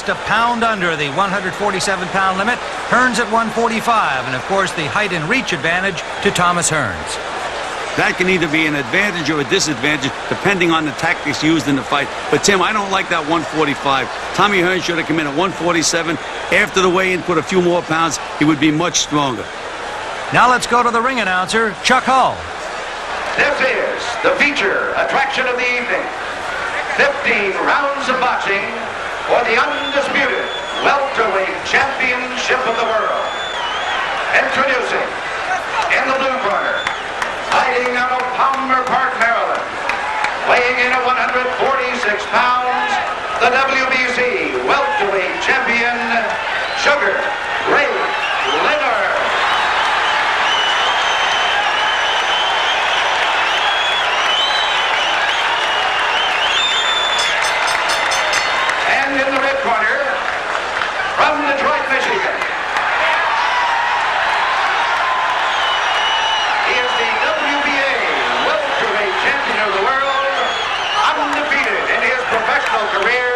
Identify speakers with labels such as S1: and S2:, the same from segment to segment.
S1: just a pound under the 147-pound limit. Hearns at 145, and of course the height and reach advantage to Thomas Hearns.
S2: That can either be an advantage or a disadvantage depending on the tactics used in the fight. But, Tim, I don't like that 145. Tommy Hearns should have come in at 147. After the weigh-in, put a few more pounds, he would be much stronger.
S1: Now let's go to the ring announcer, Chuck Hull.
S3: This is the feature attraction of the evening. 15 rounds of boxing for the undisputed welterweight championship of the world. Introducing, in the blue corner, fighting out of Palmer Park, Maryland, weighing in at 146 pounds, the WBC welterweight champion, Sugar Ray Leonard. And in the red corner, from Detroit, Michigan, he is the WBA welterweight champion of the world, undefeated in his professional career.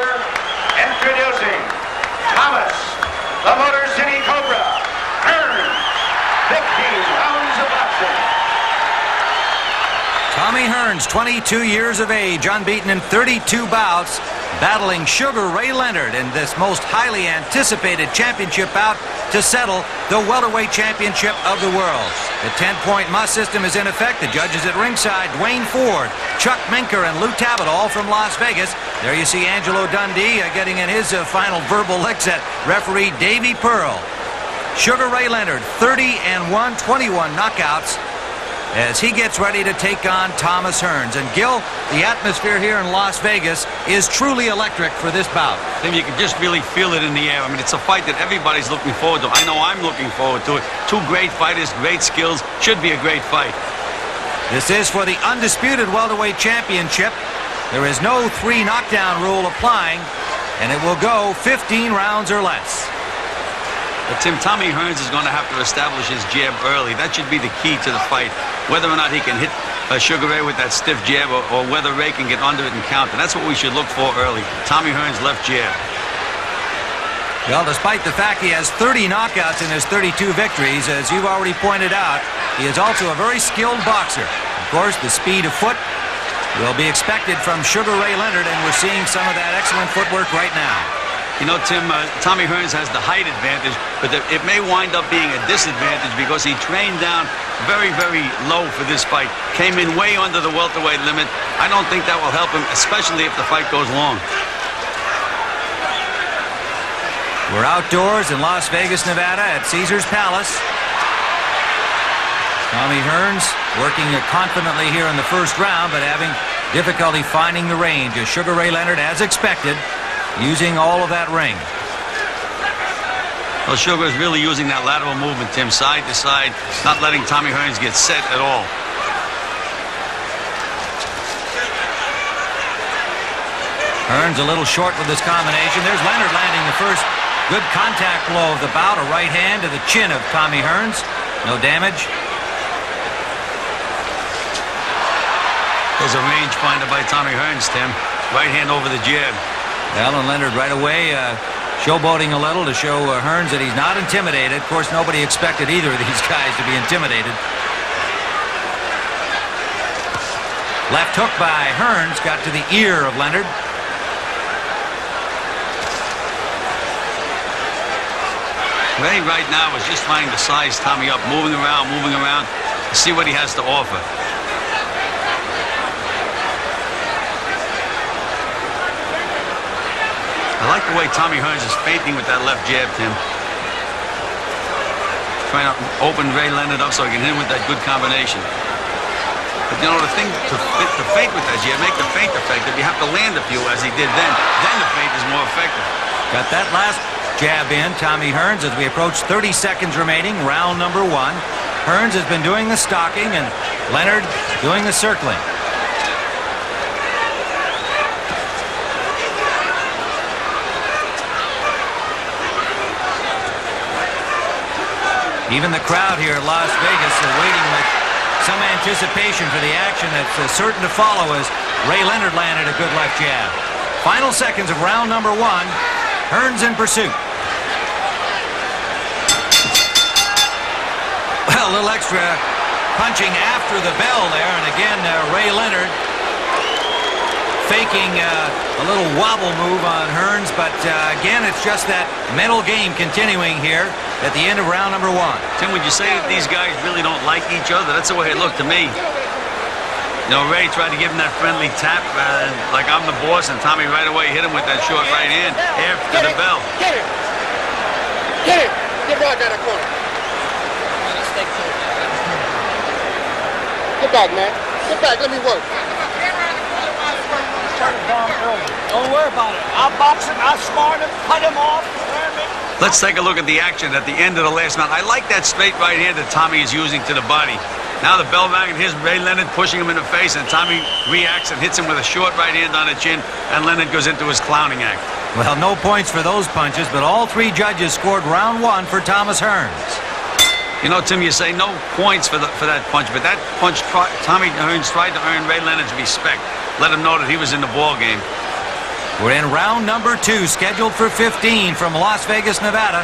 S3: Introducing Thomas, the Motor City Cobra, Hearns, 15 rounds of boxing.
S1: Tommy Hearns, 22 years of age, unbeaten in 32 bouts, battling Sugar Ray Leonard in this most highly anticipated championship bout to settle the welterweight championship of the world. The 10-point must system is in effect. The judges at ringside, Dwayne Ford, Chuck Minker, and Lou Tabit, all from Las Vegas. There you see Angelo Dundee getting in his final verbal licks at referee Davey Pearl. Sugar Ray Leonard, 30-1, 21 knockouts, as he gets ready to take on Thomas Hearns. And Gil, the atmosphere here in Las Vegas is truly electric for this bout.
S2: Tim, you can just really feel it in the air. I mean, it's a fight that everybody's looking forward to. I know I'm looking forward to it. Two great fighters, great skills. Should be a great fight.
S1: This is for the undisputed welterweight championship. There is no 3 knockdown rule applying, and it will go 15 rounds or less.
S2: But, Tim, Tommy Hearns is going to have to establish his jab early. That should be the key to the fight. Whether or not he can hit Sugar Ray with that stiff jab or whether Ray can get under it and counter. That's what we should look for early. Tommy Hearns' left jab.
S1: Well, despite the fact he has 30 knockouts in his 32 victories, as you've already pointed out, he is also a very skilled boxer. Of course, the speed of foot will be expected from Sugar Ray Leonard, and we're seeing some of that excellent footwork right now.
S2: You know, Tim, Tommy Hearns has the height advantage, but it may wind up being a disadvantage because he trained down very, very low for this fight. Came in way under the welterweight limit. I don't think that will help him, especially if the fight goes long.
S1: We're outdoors in Las Vegas, Nevada at Caesars Palace. Tommy Hearns working confidently here in the first round, but having difficulty finding the range as Sugar Ray Leonard, as expected, using all of that ring.
S2: Well, Sugar is really using that lateral movement, Tim, side to side, not letting Tommy Hearns get set at all.
S1: Hearns a little short with this combination. There's Leonard landing the first good contact blow of the bout. A right hand to the chin of Tommy Hearns. No damage.
S2: There's a rangefinder by Tommy Hearns, Tim. Right hand over the jab.
S1: Well, and Leonard right away showboating a little to show Hearns that he's not intimidated. Of course, nobody expected either of these guys to be intimidated. Left hook by Hearns got to the ear of Leonard.
S2: Ray right now is just trying to size Tommy up, moving around, to see what he has to offer. I like the way Tommy Hearns is feinting with that left jab, Tim. Trying to open Ray Leonard up so he can hit him with that good combination. But, you know, the thing to feint with that jab, make the feint effective, you have to land a few as he did then. Then the feint is more effective.
S1: Got that last jab in, Tommy Hearns, as we approach 30 seconds remaining, round number 1. Hearns has been doing the stalking and Leonard doing the circling. Even the crowd here at Las Vegas are waiting with some anticipation for the action that's certain to follow as Ray Leonard landed a good left jab. Final seconds of round number 1. Hearns in pursuit. Well, a little extra punching after the bell there, and again, Ray Leonard faking a little wobble move on Hearns, but again, it's just that mental game continuing here at the end of round number 1.
S2: Tim, would you say that these guys really don't like each other? That's the way it looked to me. You know, Ray tried to give him that friendly tap, like I'm the boss, and Tommy right away hit him with that short right hand after the bell.
S4: Get it! Get it! Get right down the corner. Get back, man. Get back. Let me work.
S5: Don't worry about it. I'll box him, I'll smart him, cut him off.
S2: Let's take a look at the action at the end of the last round. I like that straight right hand that Tommy is using to the body. Now the bell rang, and here's Ray Leonard pushing him in the face, and Tommy reacts and hits him with a short right hand on the chin, and Leonard goes into his clowning act.
S1: Well, no points for those punches, but all 3 judges scored round 1 for Thomas Hearns.
S2: You know, Tim, you say no points for that punch, but that punch, Tommy Hearns tried to earn Ray Leonard's respect. Let him know that he was in the ball game.
S1: We're in round number 2, scheduled for 15 from Las Vegas, Nevada.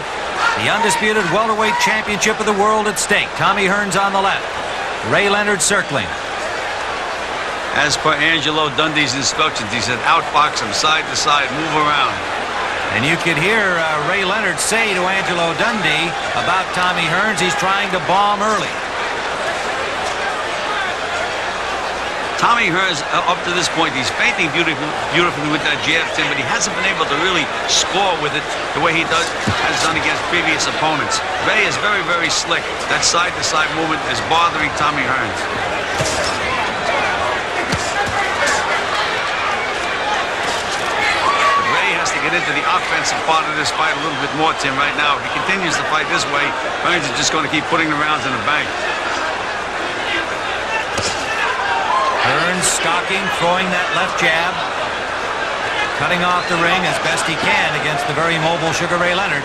S1: The undisputed welterweight championship of the world at stake. Tommy Hearns on the left. Ray Leonard circling.
S2: As per Angelo Dundee's instructions, he said outbox him side to side, move around.
S1: And you could hear Ray Leonard say to Angelo Dundee about Tommy Hearns, he's trying to bomb early.
S2: Tommy Hearns, up to this point, he's feinting beautifully with that jab, Tim, but he hasn't been able to really score with it the way he has done against previous opponents. Ray is very, very slick. That side-to-side movement is bothering Tommy Hearns. But Ray has to get into the offensive part of this fight a little bit more, Tim, right now. If he continues to fight this way, Hearns is just going to keep putting the rounds in the bank.
S1: Hearns stalking, throwing that left jab. Cutting off the ring as best he can against the very mobile Sugar Ray Leonard.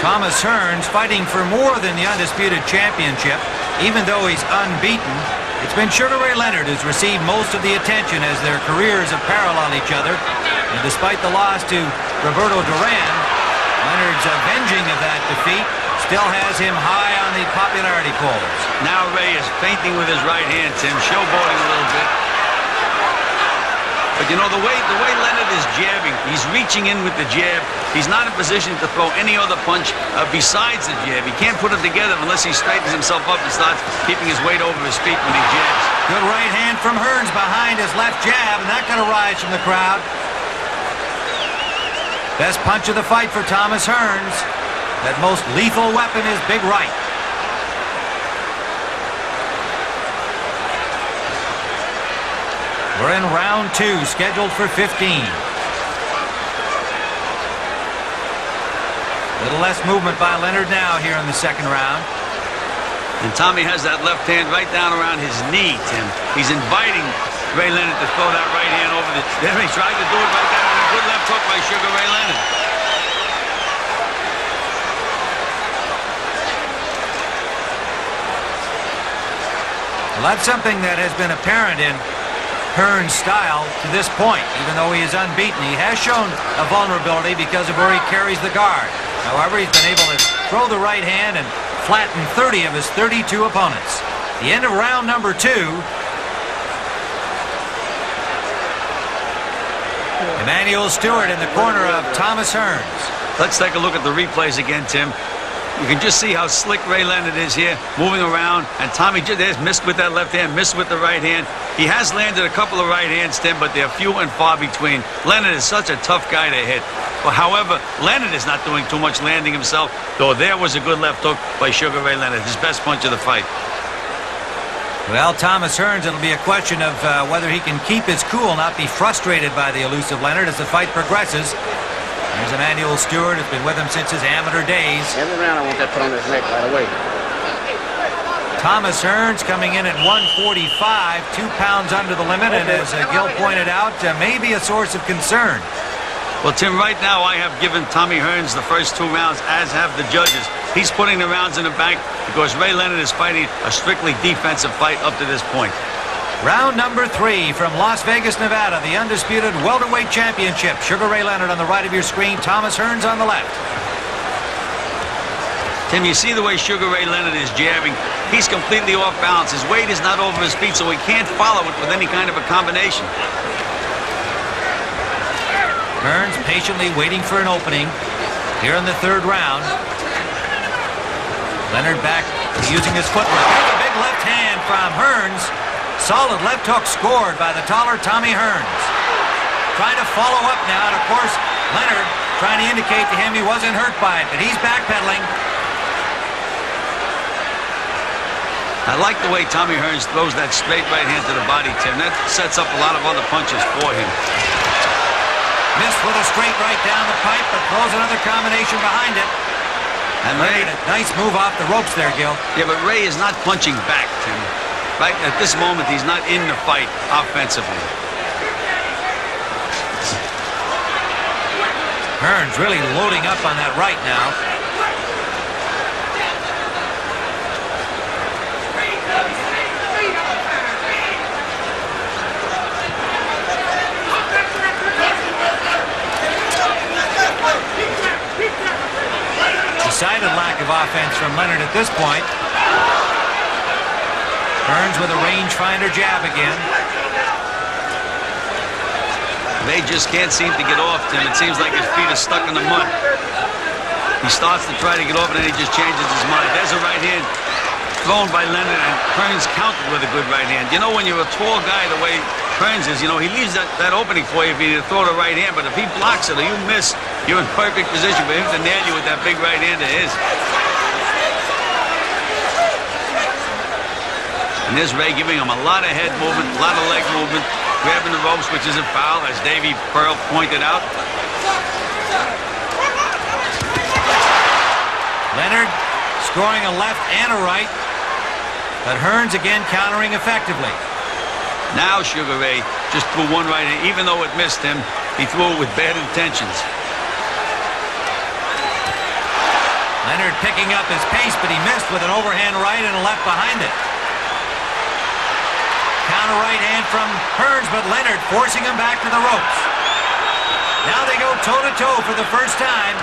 S1: Thomas Hearns fighting for more than the undisputed championship. Even though he's unbeaten, it's been Sugar Ray Leonard who's received most of the attention as their careers have paralleled each other. And despite the loss to Roberto Duran, Leonard's avenging of that defeat still has him high on the popularity polls.
S2: Now Ray is feinting with his right hand, Tim, showboating a little bit. But you know, the way Leonard is jabbing, he's reaching in with the jab. He's not in position to throw any other punch besides the jab. He can't put them together unless he straightens himself up and starts keeping his weight over his feet when he jabs.
S1: Good right hand from Hearns behind his left jab, and that going to rise from the crowd. Best punch of the fight for Thomas Hearns. That most lethal weapon is big right. We're in round 2, scheduled for 15. Little less movement by Leonard now here in the second round.
S2: And Tommy has that left hand right down around his knee, Tim. He's inviting Ray Leonard to throw that right hand over the... There he tried to do it right down with a good left hook by Sugar Ray Leonard.
S1: Well, that's something that has been apparent in Hearns' style to this point. Even though he is unbeaten, he has shown a vulnerability because of where he carries the guard. However, he's been able to throw the right hand and flatten 30 of his 32 opponents. The end of round number 2. Emmanuel Stewart in the corner of Thomas Hearns.
S2: Let's take a look at the replays again, Tim. You can just see how slick Ray Leonard is here, moving around. And Tommy just missed with that left hand, missed with the right hand. He has landed a couple of right hands, Tim, but they're few and far between. Leonard is such a tough guy to hit. Well, however, Leonard is not doing too much landing himself, though there was a good left hook by Sugar Ray Leonard, his best punch of the fight.
S1: Well, Thomas Hearns, it'll be a question of whether he can keep his cool, not be frustrated by the elusive Leonard as the fight progresses. There's Emmanuel Stewart, who's been with him since his amateur days.
S4: Every round I want that put on his neck right away.
S1: Thomas Hearns coming in at 145, 2 pounds under the limit, and as Gil pointed out, may be a source of concern.
S2: Well, Tim, right now I have given Tommy Hearns the first 2 rounds, as have the judges. He's putting the rounds in the bank because Ray Leonard is fighting a strictly defensive fight up to this point.
S1: Round number 3 from Las Vegas, Nevada, the undisputed welterweight championship. Sugar Ray Leonard on the right of your screen, Thomas Hearns on the left.
S2: Tim, you see the way Sugar Ray Leonard is jabbing. He's completely off balance. His weight is not over his feet, so he can't follow it with any kind of a combination.
S1: Hearns patiently waiting for an opening here in the 3rd round. Leonard back using his footwork. There's a big left hand from Hearns. Solid left hook scored by the taller Tommy Hearns. Trying to follow up now, and of course, Leonard trying to indicate to him he wasn't hurt by it, but he's backpedaling.
S2: I like the way Tommy Hearns throws that straight right hand to the body, Tim. That sets up a lot of other punches for him.
S1: Missed with a straight right down the pipe, but throws another combination behind it.
S2: And Ray,
S1: a nice move off the ropes there, Gil.
S2: Yeah, but Ray is not punching back, Tim. Right at this moment, he's not in the fight offensively.
S1: Hearns really loading up on that right now. Decided lack of offense from Leonard at this point. Hearns with a rangefinder jab again.
S2: They just can't seem to get off, Tim. It seems like his feet are stuck in the mud. He starts to try to get off, and then he just changes his mind. There's a right hand thrown by Leonard, and Hearns countered with a good right hand. You know, when you're a tall guy the way Hearns is, you know, he leaves that opening for you if you throw the right hand, but if he blocks it or you miss, you're in perfect position for him to nail you with that big right hand of his. And there's Ray giving him a lot of head movement, a lot of leg movement, grabbing the ropes, which is a foul, as Davey Pearl pointed out.
S1: Leonard scoring a left and a right, but Hearns again countering effectively.
S2: Now Sugar Ray just threw one right hand. Even though it missed him, he threw it with bad intentions.
S1: Leonard picking up his pace, but he missed with an overhand right and a left behind it. Counter right hand from Hearns, but Leonard forcing him back to the ropes. Now they go toe-to-toe for the first time.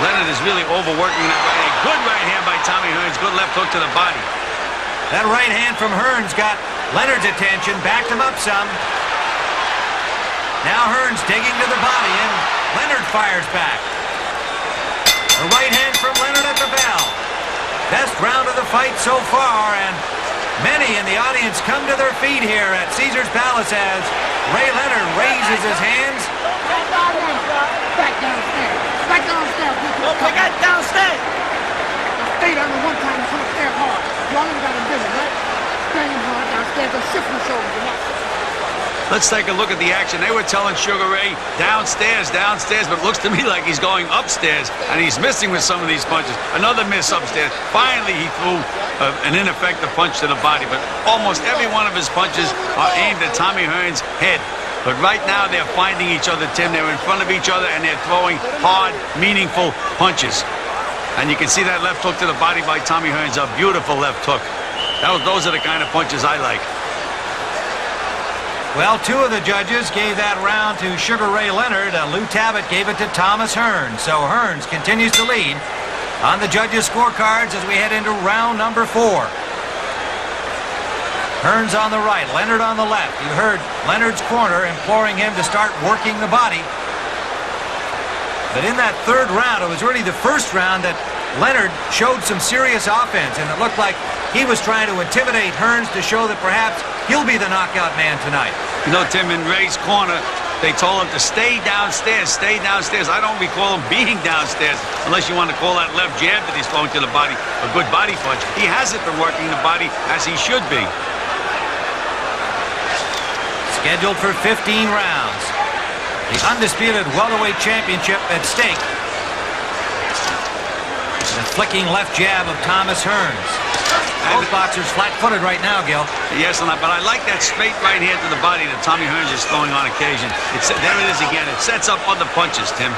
S2: Leonard is really overworking that right hand. Good right hand by Tommy Hearns. Good left hook to the body.
S1: That right hand from Hearns got Leonard's attention, backed him up some. Now Hearns digging to the body, and Leonard fires back. The right hand from Leonard at the bell. Best round of the fight so far, and many in the audience come to their feet here at Caesar's Palace as Ray Leonard raises his hands.
S4: Back downstairs. Back downstairs.
S5: Okay, get downstairs.
S4: Stay down the one time and come upstairs hard. You already got a visit, right? Staying hard downstairs and shift my shoulders, you know?
S2: Let's take a look at the action. They were telling Sugar Ray downstairs, downstairs, but it looks to me like he's going upstairs, and he's missing with some of these punches. Another miss upstairs. Finally, he threw an ineffective punch to the body, but almost every one of his punches are aimed at Tommy Hearns' head. But right now, they're finding each other, Tim. They're in front of each other, and they're throwing hard, meaningful punches. And you can see that left hook to the body by Tommy Hearns, a beautiful left hook. Those are the kind of punches I like.
S1: Well, 2 of the judges gave that round to Sugar Ray Leonard. Lou Tabbitt gave it to Thomas Hearns. So Hearns continues to lead on the judges' scorecards as we head into round number 4. Hearns on the right, Leonard on the left. You heard Leonard's corner imploring him to start working the body. But in that 3rd round, it was really the first round that Leonard showed some serious offense, and it looked like he was trying to intimidate Hearns to show that perhaps he'll be the knockout man tonight.
S2: You know, Tim, in Ray's corner, they told him to stay downstairs, stay downstairs. I don't recall him being downstairs, unless you want to call that left jab that he's throwing to the body a good body punch. He hasn't been working the body as he should be.
S1: Scheduled for 15 rounds. The undisputed welterweight championship at stake. The flicking left jab of Thomas Hearns. Both boxers flat-footed right now, Gil.
S2: Yes, but I like that straight right hand to the body that Tommy Hearns is throwing on occasion. There it is again. It sets up other punches, Tim.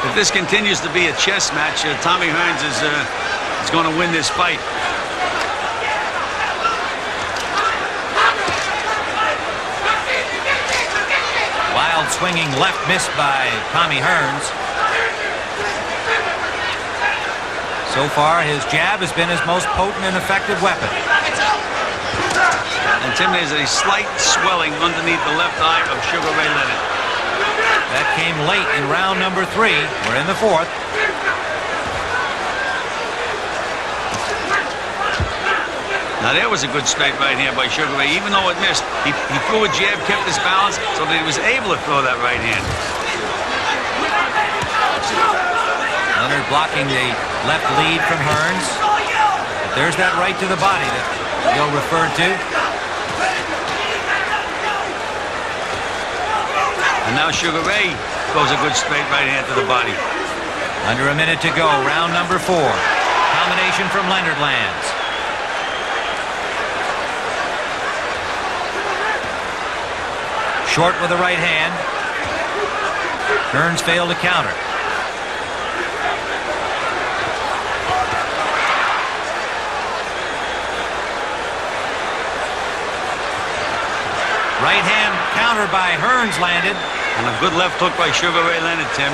S2: If this continues to be a chess match, Tommy Hearns is going to win this fight.
S1: Wild swinging left missed by Tommy Hearns. So far, his jab has been his most potent and effective weapon.
S2: And Tim, there's a slight swelling underneath the left eye of Sugar Ray Leonard.
S1: That came late in round number 3. We're in the 4th.
S2: Now there was a good straight right hand by Sugar Ray. Even though it missed, he threw a jab, kept his balance, so that he was able to throw that right hand.
S1: Leonard blocking the left lead from Hearns. But there's that right to the body that Gil referred to.
S2: And now Sugar Ray throws a good straight right hand to the body.
S1: Under a minute to go, round number 4. Combination from Leonard lands. Short with the right hand. Hearns failed to counter. Right hand counter by Hearns landed.
S2: And a good left hook by Sugar Ray Leonard, Tim.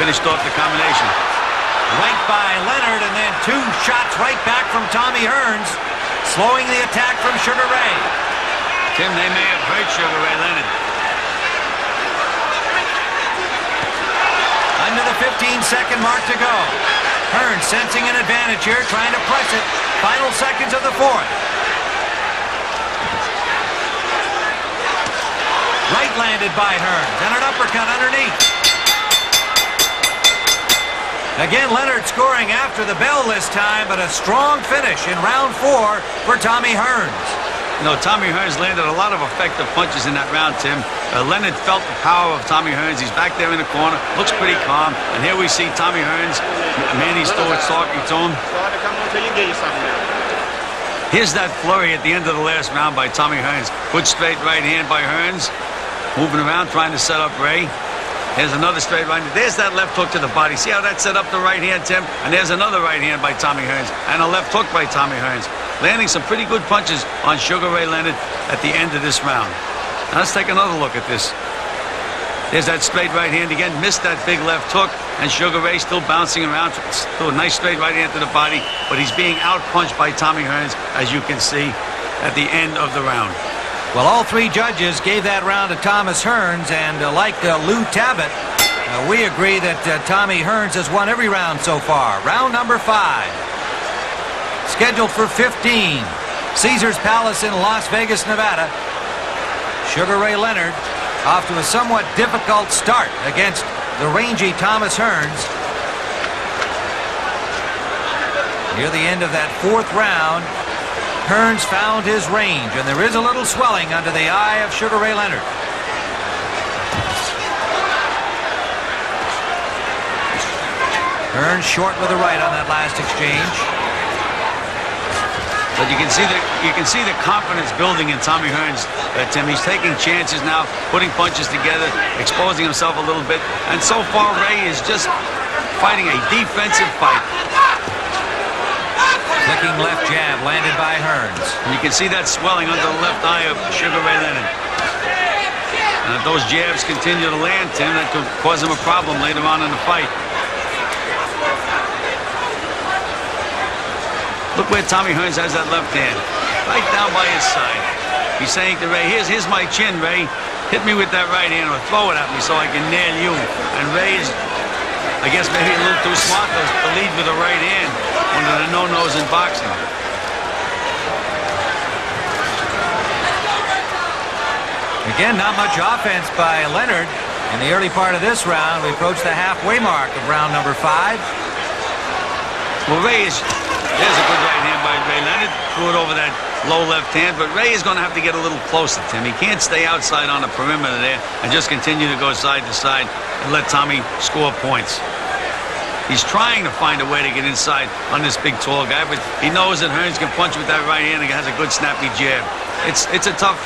S2: Finished off the combination.
S1: Right by Leonard, and then 2 shots right back from Tommy Hearns, slowing the attack from Sugar Ray.
S2: Tim, they may have hurt Sugar Ray Leonard.
S1: Under the 15-second mark to go. Hearns sensing an advantage here, trying to press it. Final seconds of the 4th. Right landed by Hearns, and an uppercut underneath. Again, Leonard scoring after the bell this time, but a strong finish in round 4 for Tommy Hearns.
S2: No, Tommy Hearns landed a lot of effective punches in that round, Tim. Leonard felt the power of Tommy Hearns. He's back there in the corner, looks pretty calm. And here we see Tommy Hearns, Manny Stewart's talking to him. Here's that flurry at the end of the last round by Tommy Hearns. Good straight right hand by Hearns. Moving around, trying to set up Ray. There's another straight right hand. There's that left hook to the body. See how that set up the right hand, Tim? And there's another right hand by Tommy Hearns. And a left hook by Tommy Hearns. Landing some pretty good punches on Sugar Ray Leonard at the end of this round. Now let's take another look at this. There's that straight right hand again. Missed that big left hook. And Sugar Ray still bouncing around. Still a nice straight right hand to the body. But he's being outpunched by Tommy Hearns, as you can see, at the end of the round.
S1: Well, all 3 judges gave that round to Thomas Hearns, and like Lou Tabbitt, we agree that Tommy Hearns has won every round so far. Round number 5. Scheduled for 15. Caesars Palace in Las Vegas, Nevada. Sugar Ray Leonard off to a somewhat difficult start against the rangy Thomas Hearns. Near the end of that 4th round, Hearns found his range, and there is a little swelling under the eye of Sugar Ray Leonard. Hearns short with the right on that last exchange.
S2: But you can see the confidence building in Tommy Hearns. Tim, he's taking chances now, putting punches together, exposing himself a little bit. And so far, Ray is just fighting a defensive fight.
S1: Flicking left jab landed by Hearns.
S2: And you can see that swelling under the left eye of Sugar Ray Leonard. And if those jabs continue to land, Tim, that could cause him a problem later on in the fight. Look where Tommy Hearns has that left hand. Right down by his side. He's saying to Ray, here's my chin, Ray. Hit me with that right hand or throw it at me so I can nail you. And Ray's, I guess, maybe a little too smart to lead with the right hand. One of the no-nos in boxing.
S1: Again, not much offense by Leonard in the early part of this round. We approach the halfway mark of round number 5.
S2: Well, there's a good right hand by Ray Leonard. Threw it over that low left hand, but Ray is going to have to get a little closer, Tim. He can't stay outside on the perimeter there and just continue to go side to side and let Tommy score points. He's trying to find a way to get inside on this big, tall guy, but he knows that Hearns can punch with that right hand and has a good, snappy jab. It's a tough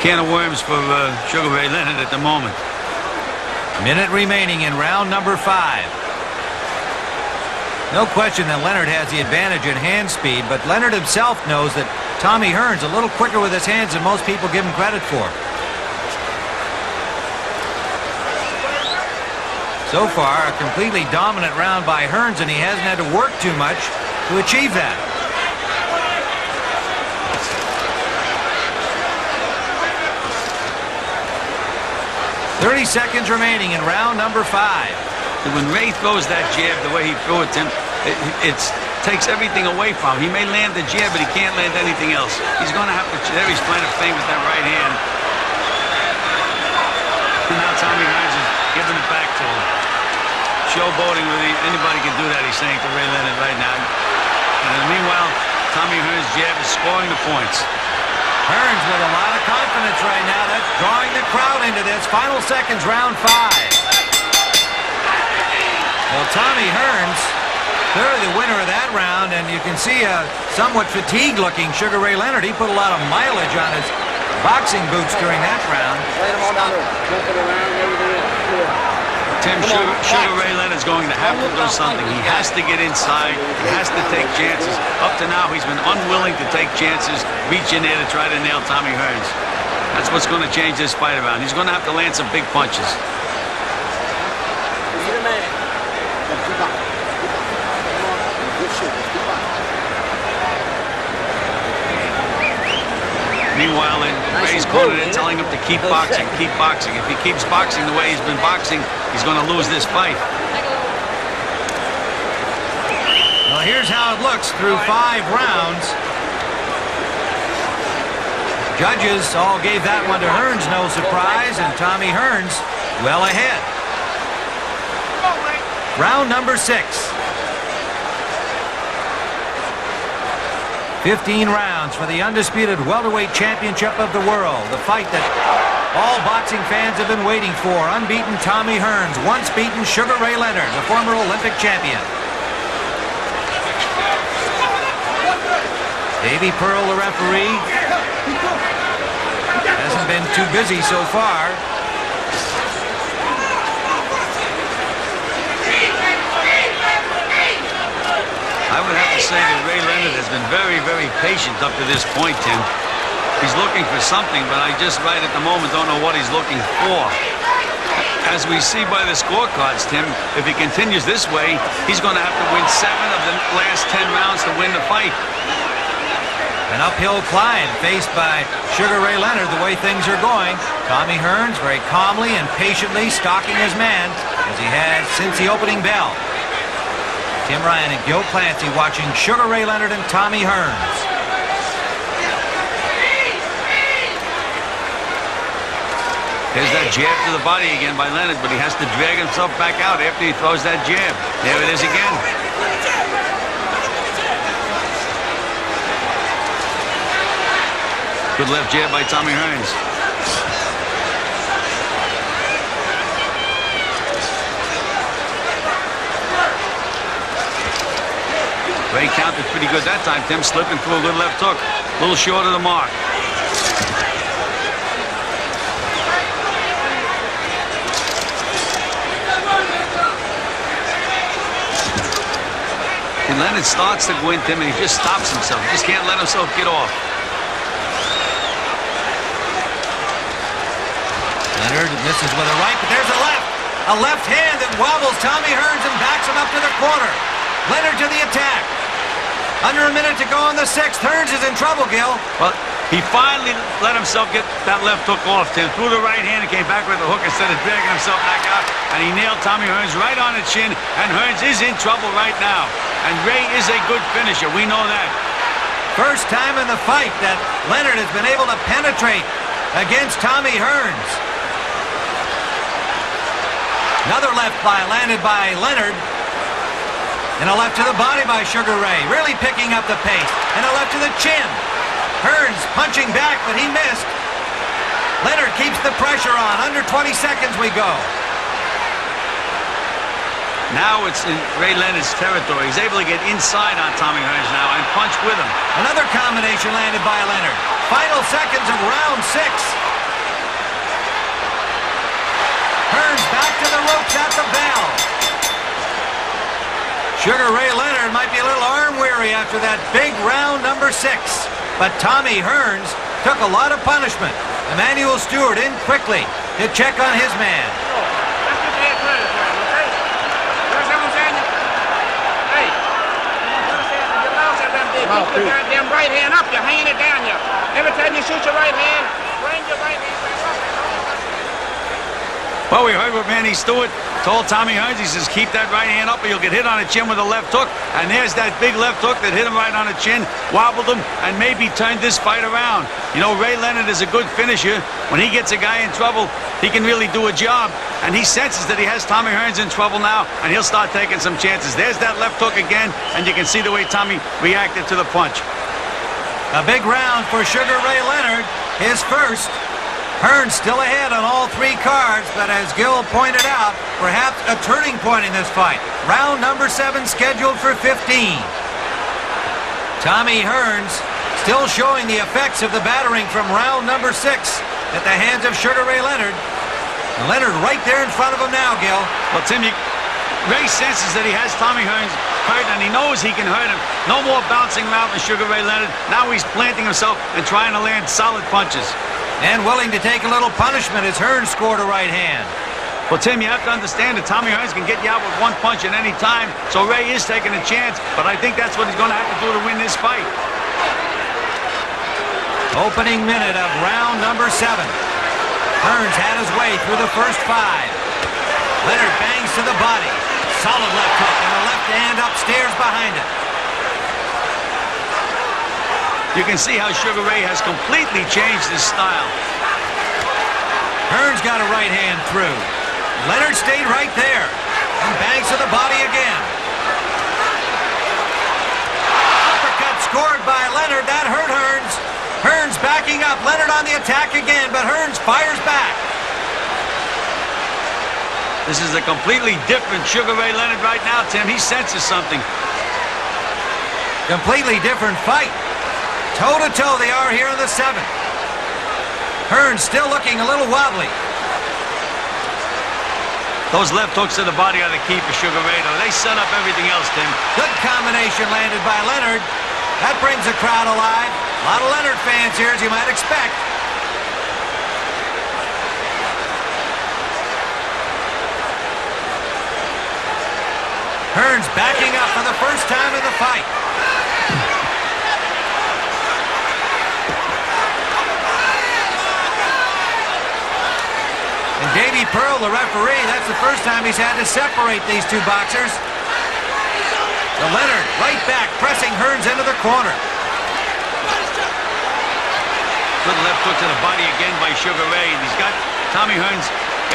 S2: can of worms for Sugar Ray Leonard at the moment.
S1: Minute remaining in round number 5. No question that Leonard has the advantage in hand speed, but Leonard himself knows that Tommy Hearns a little quicker with his hands than most people give him credit for. So far, a completely dominant round by Hearns, and he hasn't had to work too much to achieve that. "30 seconds remaining in round number 5.
S2: When Ray throws that jab the way he threw it, Tim, it takes everything away from him. He may land the jab, but he can't land anything else. He's going to have to. There he's playing a feint with that right hand. And now Tommy Hearns is giving it back to him. Showboating with anybody can do that, he's saying to Ray Leonard right now. And meanwhile, Tommy Hearns' jab is scoring the points.
S1: Hearns with a lot of confidence right now. That's drawing the crowd into this. Final seconds, round 5. Well, Tommy Hearns, clearly the winner of that round, and you can see a somewhat fatigued-looking Sugar Ray Leonard. He put a lot of mileage on his boxing boots during that round.
S2: Tim, Sugar Ray Leonard's going to have to do something. He has to get inside. He has to take chances. Up to now, he's been unwilling to take chances, reach in there to try to nail Tommy Hearns. That's what's going to change this fight around. He's going to have to land some big punches. Meanwhile, Ray's cornered in, telling him to keep boxing, keep boxing. If he keeps boxing the way he's been boxing, he's going to lose this fight.
S1: Well, here's how it looks through 5 rounds. Judges all gave that one to Hearns, no surprise, and Tommy Hearns well ahead. Round number 6. 15 rounds for the undisputed welterweight championship of the world. The fight that all boxing fans have been waiting for. Unbeaten Tommy Hearns, once beaten Sugar Ray Leonard, the former Olympic champion. Davy Pearl, the referee, hasn't been too busy so far.
S2: I would have to say that Ray Leonard has been very, very patient up to this point, Tim. He's looking for something, but I just right at the moment don't know what he's looking for. As we see by the scorecards, Tim, if he continues this way, he's going to have to win 7 of the last 10 rounds to win the fight.
S1: An uphill climb faced by Sugar Ray Leonard the way things are going. Tommy Hearns very calmly and patiently stalking his man as he has since the opening bell. Tim Ryan and Gil Clancy watching Sugar Ray Leonard and Tommy Hearns.
S2: There's that jab to the body again by Leonard, but he has to drag himself back out after he throws that jab. There it is again. Good left jab by Tommy Hearns. Ray counted pretty good that time, Tim, slipping through a good left hook. A little short of the mark. And Leonard starts to go into him, and he just stops himself. He just can't let himself get off.
S1: Leonard misses with a right, but there's a left. A left hand that wobbles Tommy Hearns and backs him up to the corner. Leonard to the attack. Under a minute to go on the 6th. Hearns is in trouble, Gil.
S2: Well, he finally let himself get that left hook off, Tim. Threw the right hand and came back with the hook instead of dragging himself back out. And he nailed Tommy Hearns right on the chin. And Hearns is in trouble right now. And Ray is a good finisher. We know that.
S1: First time in the fight that Leonard has been able to penetrate against Tommy Hearns. Another left landed by Leonard. And a left to the body by Sugar Ray, really picking up the pace. And a left to the chin. Hearns punching back, but he missed. Leonard keeps the pressure on. Under 20 seconds we go.
S2: Now it's in Ray Leonard's territory. He's able to get inside on Tommy Hearns now and punch with him.
S1: Another combination landed by Leonard. Final seconds of round 6. Hearns back to the ropes at the bell. Sugar Ray Leonard might be a little arm-weary after that big round number 6. But Tommy Hearns took a lot of punishment. Emmanuel Stewart in quickly to check on his man.
S6: Keep your goddamn right hand up. You're hanging it down here. Every time you shoot your right hand, bring your right hand back up.
S2: Well, we heard what Manny Stewart told Tommy Hearns. He says, keep that right hand up or you'll get hit on the chin with a left hook. And there's that big left hook that hit him right on the chin, wobbled him, and maybe turned this fight around. You know, Ray Leonard is a good finisher. When he gets a guy in trouble, he can really do a job. And he senses that he has Tommy Hearns in trouble now, and he'll start taking some chances. There's that left hook again, and you can see the way Tommy reacted to the punch.
S1: A big round for Sugar Ray Leonard, his first. Hearns still ahead on all 3 cards, but as Gil pointed out, perhaps a turning point in this fight. Round number 7 scheduled for 15. Tommy Hearns still showing the effects of the battering from round number 6 at the hands of Sugar Ray Leonard. And Leonard right there in front of him now, Gil.
S2: Well, Tim, Ray senses that he has Tommy Hearns hurt, and he knows he can hurt him. No more bouncing around with Sugar Ray Leonard. Now he's planting himself and trying to land solid punches.
S1: And willing to take a little punishment as Hearns scored a right hand.
S2: Well, Tim, you have to understand that Tommy Hearns can get you out with 1 punch at any time, so Ray is taking a chance, but I think that's what he's going to have to do to win this fight.
S1: Opening minute of round number 7. Hearns had his way through the first 5. Leonard bangs to the body. Solid left hook and a left hand upstairs behind it.
S2: You can see how Sugar Ray has completely changed his style.
S1: Hearns got a right hand through. Leonard stayed right there and bangs to the body again. Uppercut scored by Leonard. That hurt Hearns. Hearns backing up. Leonard on the attack again, but Hearns fires back.
S2: This is a completely different Sugar Ray Leonard right now, Tim. He senses something.
S1: Completely different fight. Toe-to-toe they are here in the 7th. Hearns still looking a little wobbly.
S2: Those left hooks to the body are the key for Sugar Ray, though. They set up everything else, Tim.
S1: Good combination landed by Leonard. That brings the crowd alive. A lot of Leonard fans here, as you might expect. Hearns backing up for the first time in the fight. And Davey Pearl, the referee, that's the first time he's had to separate these 2 boxers. So Leonard right back, pressing Hearns into the corner.
S2: Good left hook to the body again by Sugar Ray. And he's got Tommy Hearns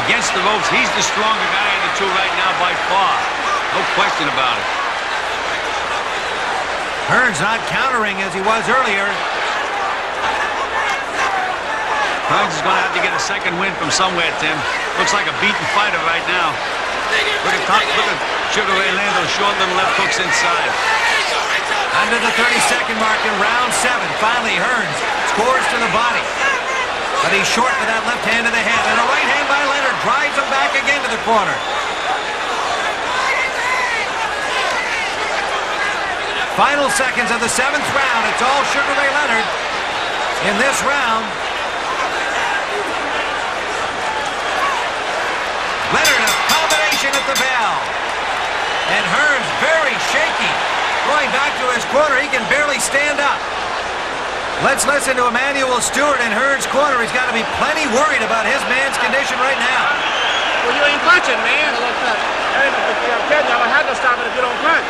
S2: against the ropes. He's the stronger guy of the 2 right now by far. No question about it.
S1: Hearns not countering as he was earlier.
S2: Hearns is going to have to get a second win from somewhere, Tim. Looks like a beaten fighter right now. Look at Sugar Ray land those short little left hooks inside.
S1: Under the 30-second mark in round 7. Finally, Hearns scores to the body. But he's short with that left hand to the head. And a right hand by Leonard drives him back again to the corner. Final seconds of the 7th round. It's all Sugar Ray Leonard in this round. Leonard, a combination at the bell. And Hearns very shaky. Going back to his corner, he can barely stand up. Let's listen to Emmanuel Stewart in Hearns' corner. He's got to be plenty worried about his man's condition right now.
S6: Well, you ain't punching, man. I'm telling you, I had to stop it if you don't punch.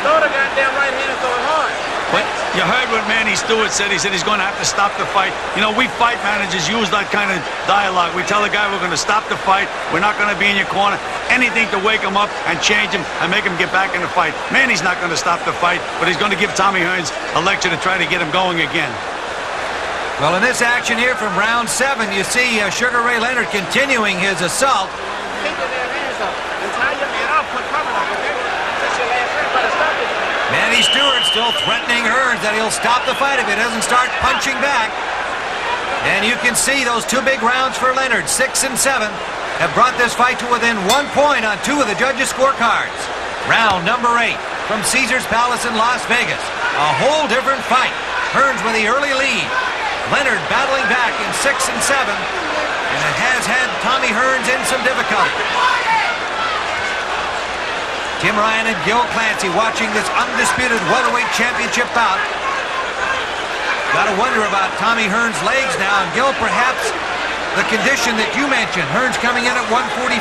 S6: Throw the goddamn right hand and throw it hard.
S2: But you heard what Manny Stewart said. He said he's going to have to stop the fight. You know, we fight managers use that kind of dialogue. We tell the guy we're going to stop the fight. We're not going to be in your corner. Anything to wake him up and change him and make him get back in the fight. Manny's not going to stop the fight, but he's going to give Tommy Hearns a lecture to try to get him going again.
S1: Well, in this action here from round 7, you see Sugar Ray Leonard continuing his assault.
S6: Take your damn hands up and tie your man up. Put cover up.
S1: Tony Stewart still threatening Hearns that he'll stop the fight if he doesn't start punching back. And you can see those two big rounds for Leonard, 6 and 7, have brought this fight to within 1 point on 2 of the judges' scorecards. Round number 8 from Caesars Palace in Las Vegas. A whole different fight. Hearns with the early lead. Leonard battling back in 6 and 7, and it has had Tommy Hearns in some difficulty. Tim Ryan and Gil Clancy watching this undisputed welterweight championship bout. Got to wonder about Tommy Hearns' legs now, and Gil, perhaps the condition that you mentioned, Hearns coming in at 145.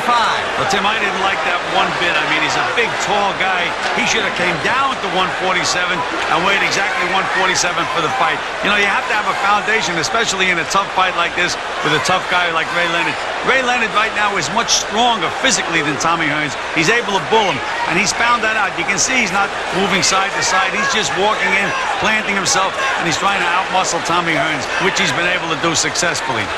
S2: Well, Tim, I didn't like that one bit. I mean, he's a big, tall guy. He should have came down to 147 and weighed exactly 147 for the fight. You know, you have to have a foundation, especially in a tough fight like this with a tough guy like Ray Leonard. Ray Leonard right now is much stronger physically than Tommy Hearns. He's able to bull him, and he's found that out. You can see he's not moving side to side. He's just walking in, planting himself, and he's trying to outmuscle Tommy Hearns, which he's been able to do successfully.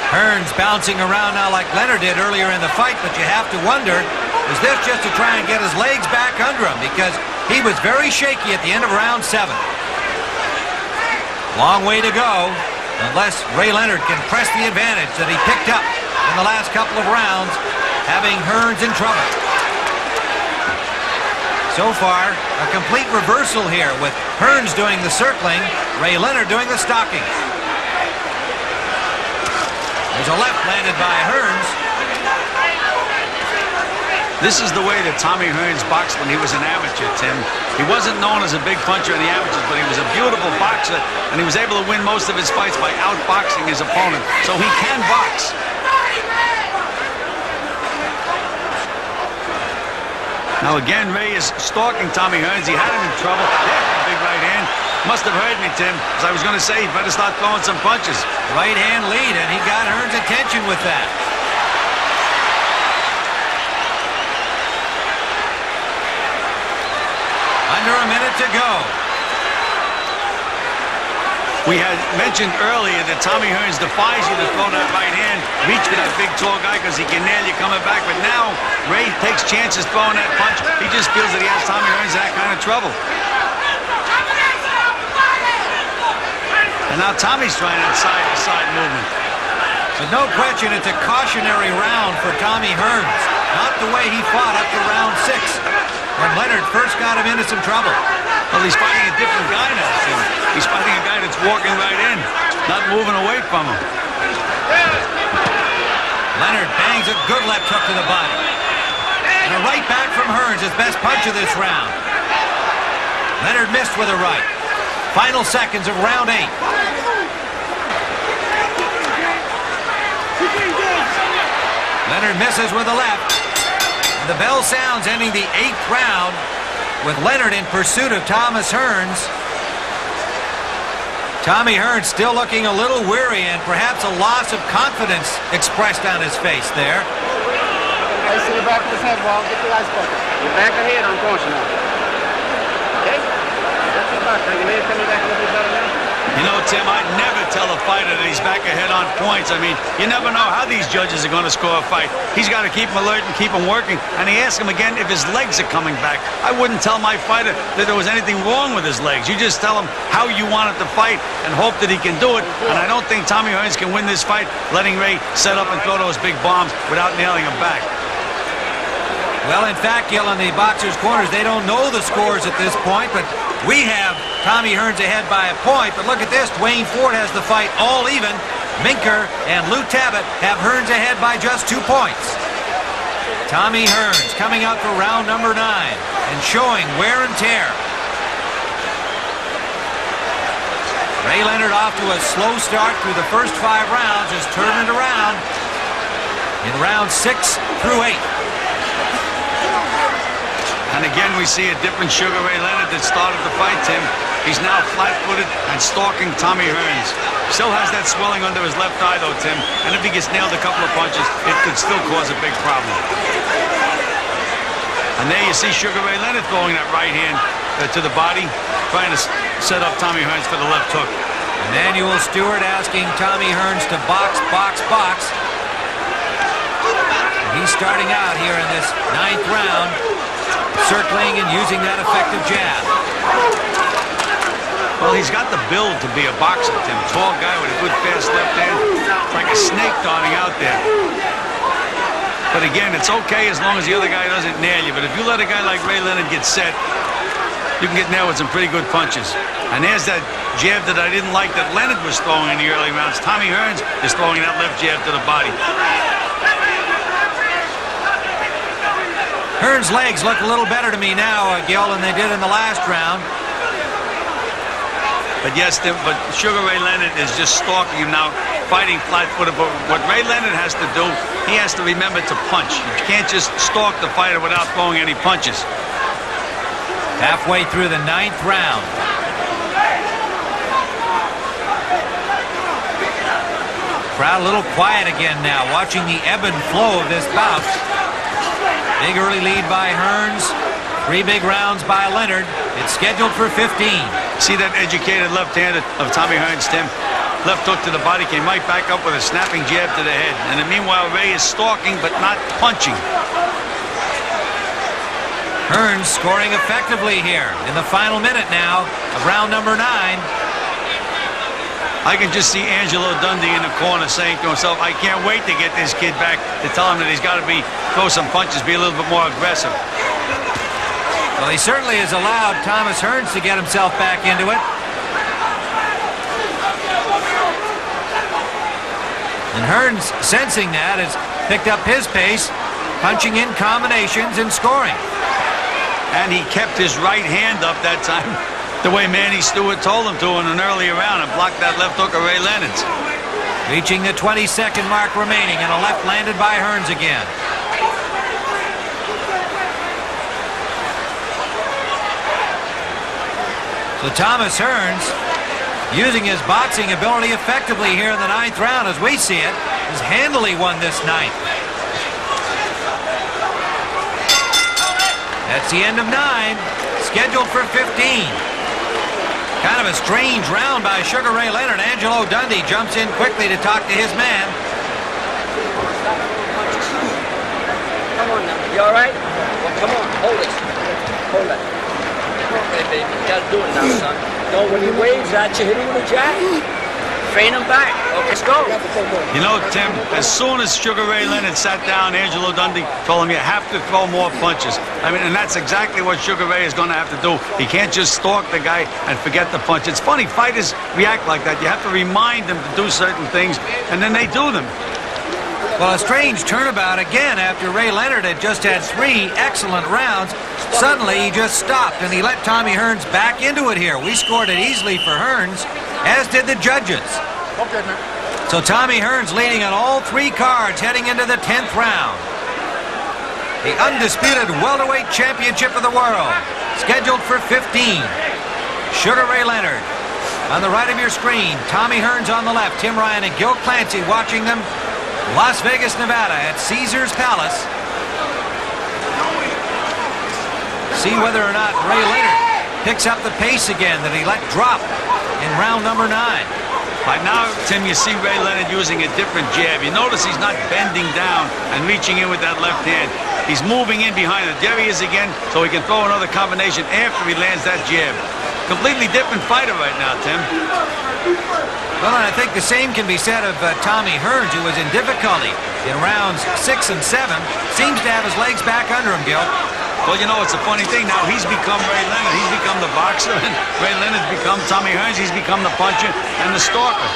S1: Hearns bouncing around now like Leonard did earlier in the fight, but you have to wonder, is this just to try and get his legs back under him? Because he was very shaky at the end of round 7. Long way to go, unless Ray Leonard can press the advantage that he picked up in the last couple of rounds, having Hearns in trouble. So far, a complete reversal here with Hearns doing the circling, Ray Leonard doing the stalking. There's a left landed by Hearns.
S2: This is the way that Tommy Hearns boxed when he was an amateur, Tim. He wasn't known as a big puncher in the amateurs, but he was a beautiful boxer, and he was able to win most of his fights by outboxing his opponent. So he can box. Now again, Ray is stalking Tommy Hearns. He had him in trouble. There's a big right hand. Must have heard me, Tim, as I was going to say, he better start throwing some punches.
S1: Right hand lead, and he got Hearns' attention with that. Under a minute to go.
S2: We had mentioned earlier that Tommy Hearns defies you to throw that right hand, reach for that big, tall guy because he can nail you coming back. But now, Ray takes chances throwing that punch. He just feels that he has Tommy Hearns in that kind of trouble. And now Tommy's trying that side-to-side movement.
S1: But no question, it's a cautionary round for Tommy Hearns. Not the way he fought up to round 6, when Leonard first got him into some trouble.
S2: Well, he's fighting a different guy now, Tim. He's fighting a guy that's walking right in, not moving away from him.
S1: Leonard bangs a good left hook to the body. And a right back from Hearns, his best punch of this round. Leonard missed with a right. Final seconds of round 8. Leonard misses with a left. And the bell sounds, ending the 8th round with Leonard in pursuit of Thomas Hearns. Tommy Hearns still looking a little weary, and perhaps a loss of confidence expressed on his face there.
S4: Ice in the back of his head, Walt. Get the ice bucket.
S6: Your back ahead, unfortunately. Okay? That's your box. Your legs coming back a little bit better now?
S2: You know, Tim, I'd never tell a fighter that he's back ahead on points. I mean, you never know how these judges are going to score a fight. He's got to keep him alert and keep him working. And he asked him again if his legs are coming back. I wouldn't tell my fighter that there was anything wrong with his legs. You just tell him how you want it to fight and hope that he can do it. And I don't think Tommy Hearns can win this fight letting Ray set up and throw those big bombs without nailing him back.
S1: Well, in fact, Gil, in the boxers' corners, they don't know the scores at this point, but we have Tommy Hearns ahead by a point. But look at this. Dwayne Ford has the fight all even. Minker and Lou Tabbitt have Hearns ahead by just 2 points. Tommy Hearns coming out for round number 9 and showing wear and tear. Ray Leonard off to a slow start through the first 5 rounds, has turned it around in round 6 through 8.
S2: And again, we see a different Sugar Ray Leonard that started the fight, Tim. He's now flat-footed and stalking Tommy Hearns. Still has that swelling under his left eye, though, Tim. And if he gets nailed a couple of punches, it could still cause a big problem. And there you see Sugar Ray Leonard throwing that right hand to the body, trying to set up Tommy Hearns for the left hook.
S1: Emanuel Stewart asking Tommy Hearns to box, box, box. And he's starting out here in this 9th round, circling and using that effective jab.
S2: Well, he's got the build to be a boxer, Tim. Tall guy with a good fast left hand. Like a snake darting out there. But again, it's okay as long as the other guy doesn't nail you. But if you let a guy like Ray Leonard get set, you can get nailed with some pretty good punches. And there's that jab that I didn't like that Leonard was throwing in the early rounds. Tommy Hearns is throwing that left jab to the body.
S1: Hearns' legs look a little better to me now, Gil, than they did in the last round.
S2: But yes, but Sugar Ray Leonard is just stalking him now, fighting flat-footed. But what Ray Leonard has to do, he has to remember to punch. You can't just stalk the fighter without throwing any punches.
S1: Halfway through the 9th round. Crowd a little quiet again now, watching the ebb and flow of this bout. Big early lead by Hearns. 3 big rounds by Leonard. It's scheduled for 15.
S2: See that educated left hand of Tommy Hearns, Tim? Left hook to the body, came right back up with a snapping jab to the head. And meanwhile, Ray is stalking but not punching.
S1: Hearns scoring effectively here in the final minute now of round number 9.
S2: I can just see Angelo Dundee in the corner saying to himself, I can't wait to get this kid back to tell him that he's got to throw some punches, be a little bit more aggressive.
S1: Well, he certainly has allowed Thomas Hearns to get himself back into it. And Hearns, sensing that, has picked up his pace, punching in combinations and scoring.
S2: And he kept his right hand up that time, the way Manny Stewart told him to in an earlier round, and blocked that left hook of Ray Leonard's.
S1: Reaching the 20-second mark remaining, and a left landed by Hearns again. So Thomas Hearns, using his boxing ability effectively here in the 9th round, as we see it, has handily won this 9th. That's the end of 9, scheduled for 15. Kind of a strange round by Sugar Ray Leonard. Angelo Dundee jumps in quickly to talk to his man.
S5: Come on now. You all right? Well, come on. Hold it. Hold it. Okay, baby. You got to do it now, son. No, when he waves at you, hit him with a jab. Feign him back. Okay, let's go.
S2: You know, Tim, as soon as Sugar Ray Leonard sat down, Angelo Dundee told him you have to throw more punches. I mean, and that's exactly what Sugar Ray is going to have to do. He can't just stalk the guy and forget the punch. It's funny, fighters react like that. You have to remind them to do certain things, and then they do them.
S1: Well, a strange turnabout again after Ray Leonard had just had 3 excellent rounds. Suddenly, he just stopped, and he let Tommy Hearns back into it here. We scored it easily for Hearns, as did the judges.
S4: Okay, man.
S1: So Tommy Hearns leading on all 3 cards heading into the 10th round. The undisputed welterweight championship of the world, scheduled for 15. Sugar Ray Leonard. On the right of your screen, Tommy Hearns on the left, Tim Ryan and Gil Clancy watching them. Las Vegas, Nevada at Caesars Palace. See whether or not Ray Leonard picks up the pace again that he let drop in round number 9.
S2: By now, Tim, you see Ray Leonard using a different jab. You notice he's not bending down and reaching in with that left hand. He's moving in behind it. There he is again, so he can throw another combination after he lands that jab. Completely different fighter right now, Tim.
S1: Well, and I think the same can be said of Tommy Hearns, who was in difficulty in rounds 6 and 7. Seems to have his legs back under him, Gil.
S2: Well, you know, it's a funny thing. Now he's become Ray Leonard. He's become the boxer, and Ray Leonard's become Tommy Hearns. He's become the puncher and the stalker.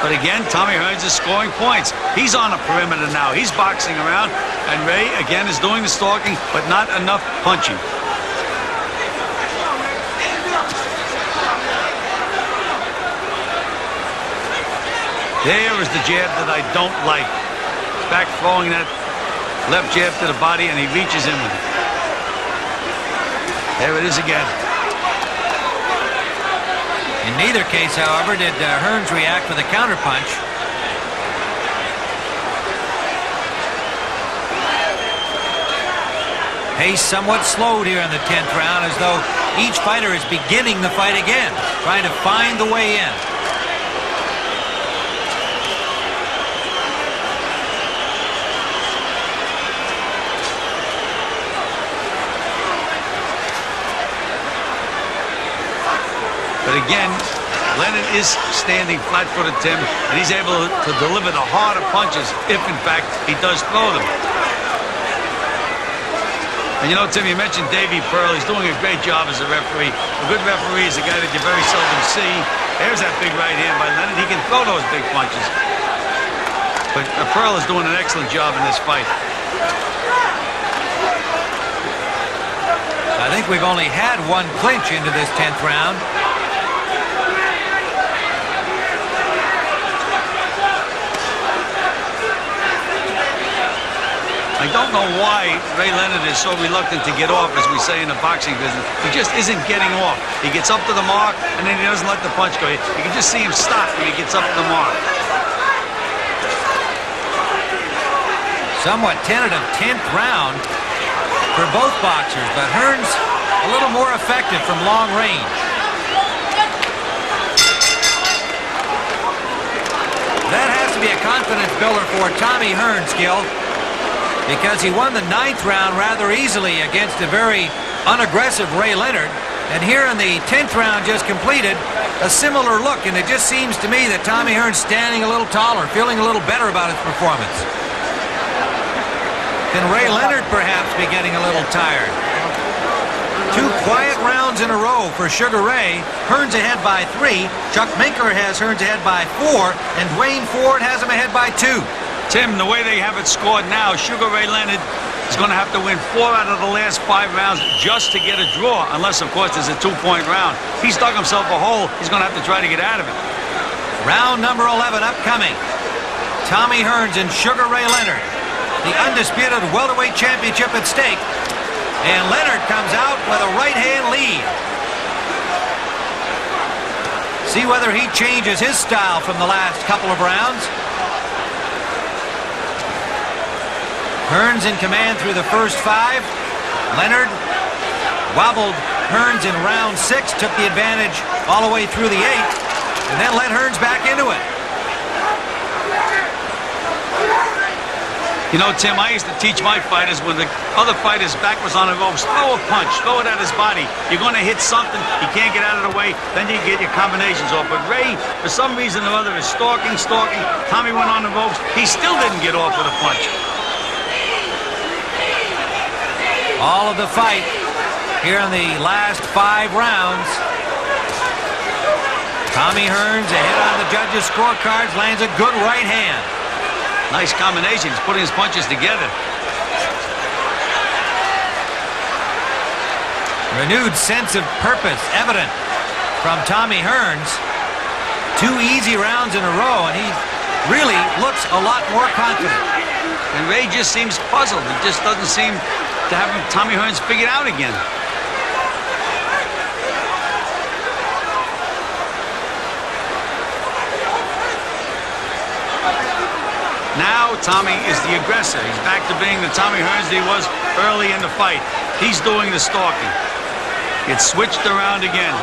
S2: But again, Tommy Hearns is scoring points. He's on a perimeter now. He's boxing around, and Ray, again, is doing the stalking, but not enough punching. There is the jab that I don't like. Back throwing that left jab to the body, and he reaches in with it. There it is again.
S1: In neither case, however, did Hearns react with a counterpunch. Pace somewhat slowed here in the 10th round, as though each fighter is beginning the fight again, trying to find the way in.
S2: But again, Leonard is standing flat-footed, Tim, and he's able to deliver the harder punches if, in fact, he does throw them. And you know, Tim, you mentioned Davey Pearl. He's doing a great job as a referee. A good referee is a guy that you very seldom see. There's that big right hand by Leonard. He can throw those big punches. But Pearl is doing an excellent job in this fight.
S1: I think we've only had one clinch into this 10th round.
S2: I don't know why Ray Leonard is so reluctant to get off, as we say in the boxing business. He just isn't getting off. He gets up to the mark, and then he doesn't let the punch go. You can just see him stop when he gets up to the mark.
S1: Somewhat tentative 10th round for both boxers, but Hearns a little more effective from long range. That has to be a confidence builder for Tommy Hearns, Gil, because he won the 9th round rather easily against a very unaggressive Ray Leonard. And here in the 10th round just completed, a similar look, and it just seems to me that Tommy Hearns standing a little taller, feeling a little better about his performance. Can Ray Leonard perhaps be getting a little tired? 2 quiet rounds in a row for Sugar Ray. Hearns ahead by 3. Chuck Minker has Hearns ahead by 4, and Dwayne Ford has him ahead by 2.
S2: Tim, the way they have it scored now, Sugar Ray Leonard is going to have to win 4 out of the last 5 rounds just to get a draw, unless, of course, there's a 2-point round. He's dug himself a hole. He's going to have to try to get out of it.
S1: Round number 11 upcoming. Tommy Hearns and Sugar Ray Leonard. The undisputed welterweight championship at stake. And Leonard comes out with a right-hand lead. See whether he changes his style from the last couple of rounds. Hearns in command through the first 5. Leonard wobbled Hearns in round 6, took the advantage all the way through the 8th, and then let Hearns back into it.
S2: You know, Tim, I used to teach my fighters when the other fighter's back was on the ropes, throw a punch, throw it at his body. You're going to hit something, he can't get out of the way, then you get your combinations off. But Ray, for some reason or other, is stalking. Tommy went on the ropes. He still didn't get off with a punch.
S1: All of the fight here in the last 5 rounds. Tommy Hearns ahead on the judges' scorecards, lands a good right hand.
S2: Nice combination. He's putting his punches together.
S1: Renewed sense of purpose evident from Tommy Hearns. 2 easy rounds in a row, and he really looks a lot more confident.
S2: And Ray just seems puzzled. He just doesn't seem to have Tommy Hearns figured out again. Now Tommy is the aggressor. He's back to being the Tommy Hearns that he was early in the fight. He's doing the stalking. It's switched around again.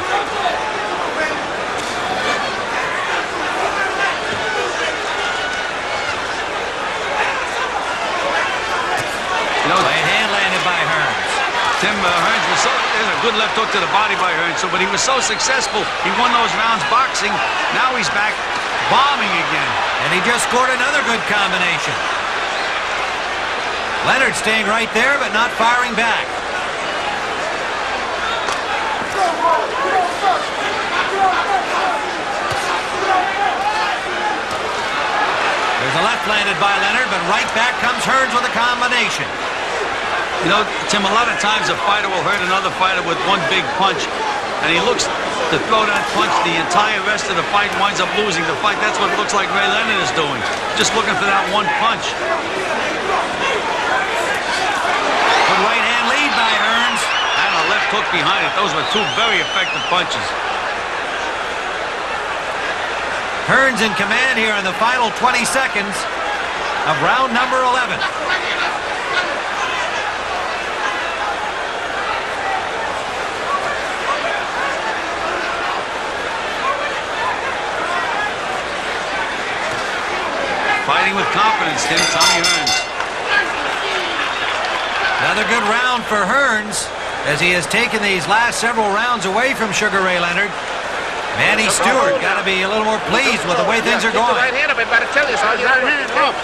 S1: Right hand landed by Hearns.
S2: Tim, Hearns was there's a good left hook to the body by Hearns, but he was so successful. He won those rounds boxing. Now he's back bombing again.
S1: And he just scored another good combination. Leonard staying right there, but not firing back. There's a left landed by Leonard, but right back comes Hearns with a combination.
S2: You know, Tim, a lot of times a fighter will hurt another fighter with one big punch, and he looks to throw that punch, the entire rest of the fight winds up losing the fight. That's what it looks like Ray Leonard is doing. Just looking for that one punch.
S1: Good right hand lead by Hearns.
S2: And a left hook behind it. Those were 2 very effective punches.
S1: Hearns in command here in the final 20 seconds of round number 11.
S2: Fighting with confidence, Tim, Tommy Hearns.
S1: Another good round for Hearns as he has taken these last several rounds away from Sugar Ray Leonard. Manny Stewart got to be a little more pleased with the way things are
S6: Keep
S1: going.
S6: the right hand up, I better tell you so. Your right hand up.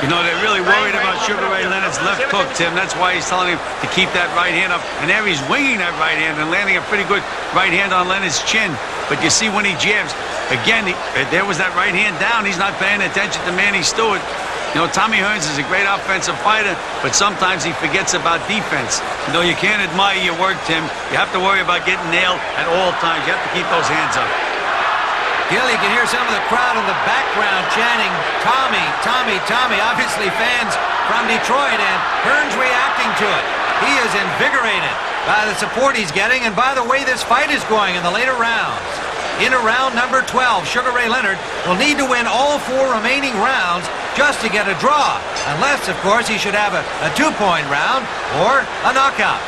S2: You know, they're really worried about Sugar Ray Leonard's left hook, Tim. That's why he's telling him to keep that right hand up. And there he's winging that right hand and landing a pretty good right hand on Leonard's chin. But you see when he jabs, again, there was that right hand down. He's not paying attention to Manny Stewart. You know, Tommy Hearns is a great offensive fighter, but sometimes he forgets about defense. You know, you can't admire your work, Tim. You have to worry about getting nailed at all times. You have to keep those hands up.
S1: Gil, you can hear some of the crowd in the background chanting, Tommy, Tommy, Tommy. Obviously fans from Detroit, and Hearns reacting to it. He is invigorated by the support he's getting and by the way this fight is going in the later rounds. In round number 12, Sugar Ray Leonard will need to win all 4 remaining rounds just to get a draw. Unless, of course, he should have a 2-point round or a knockout.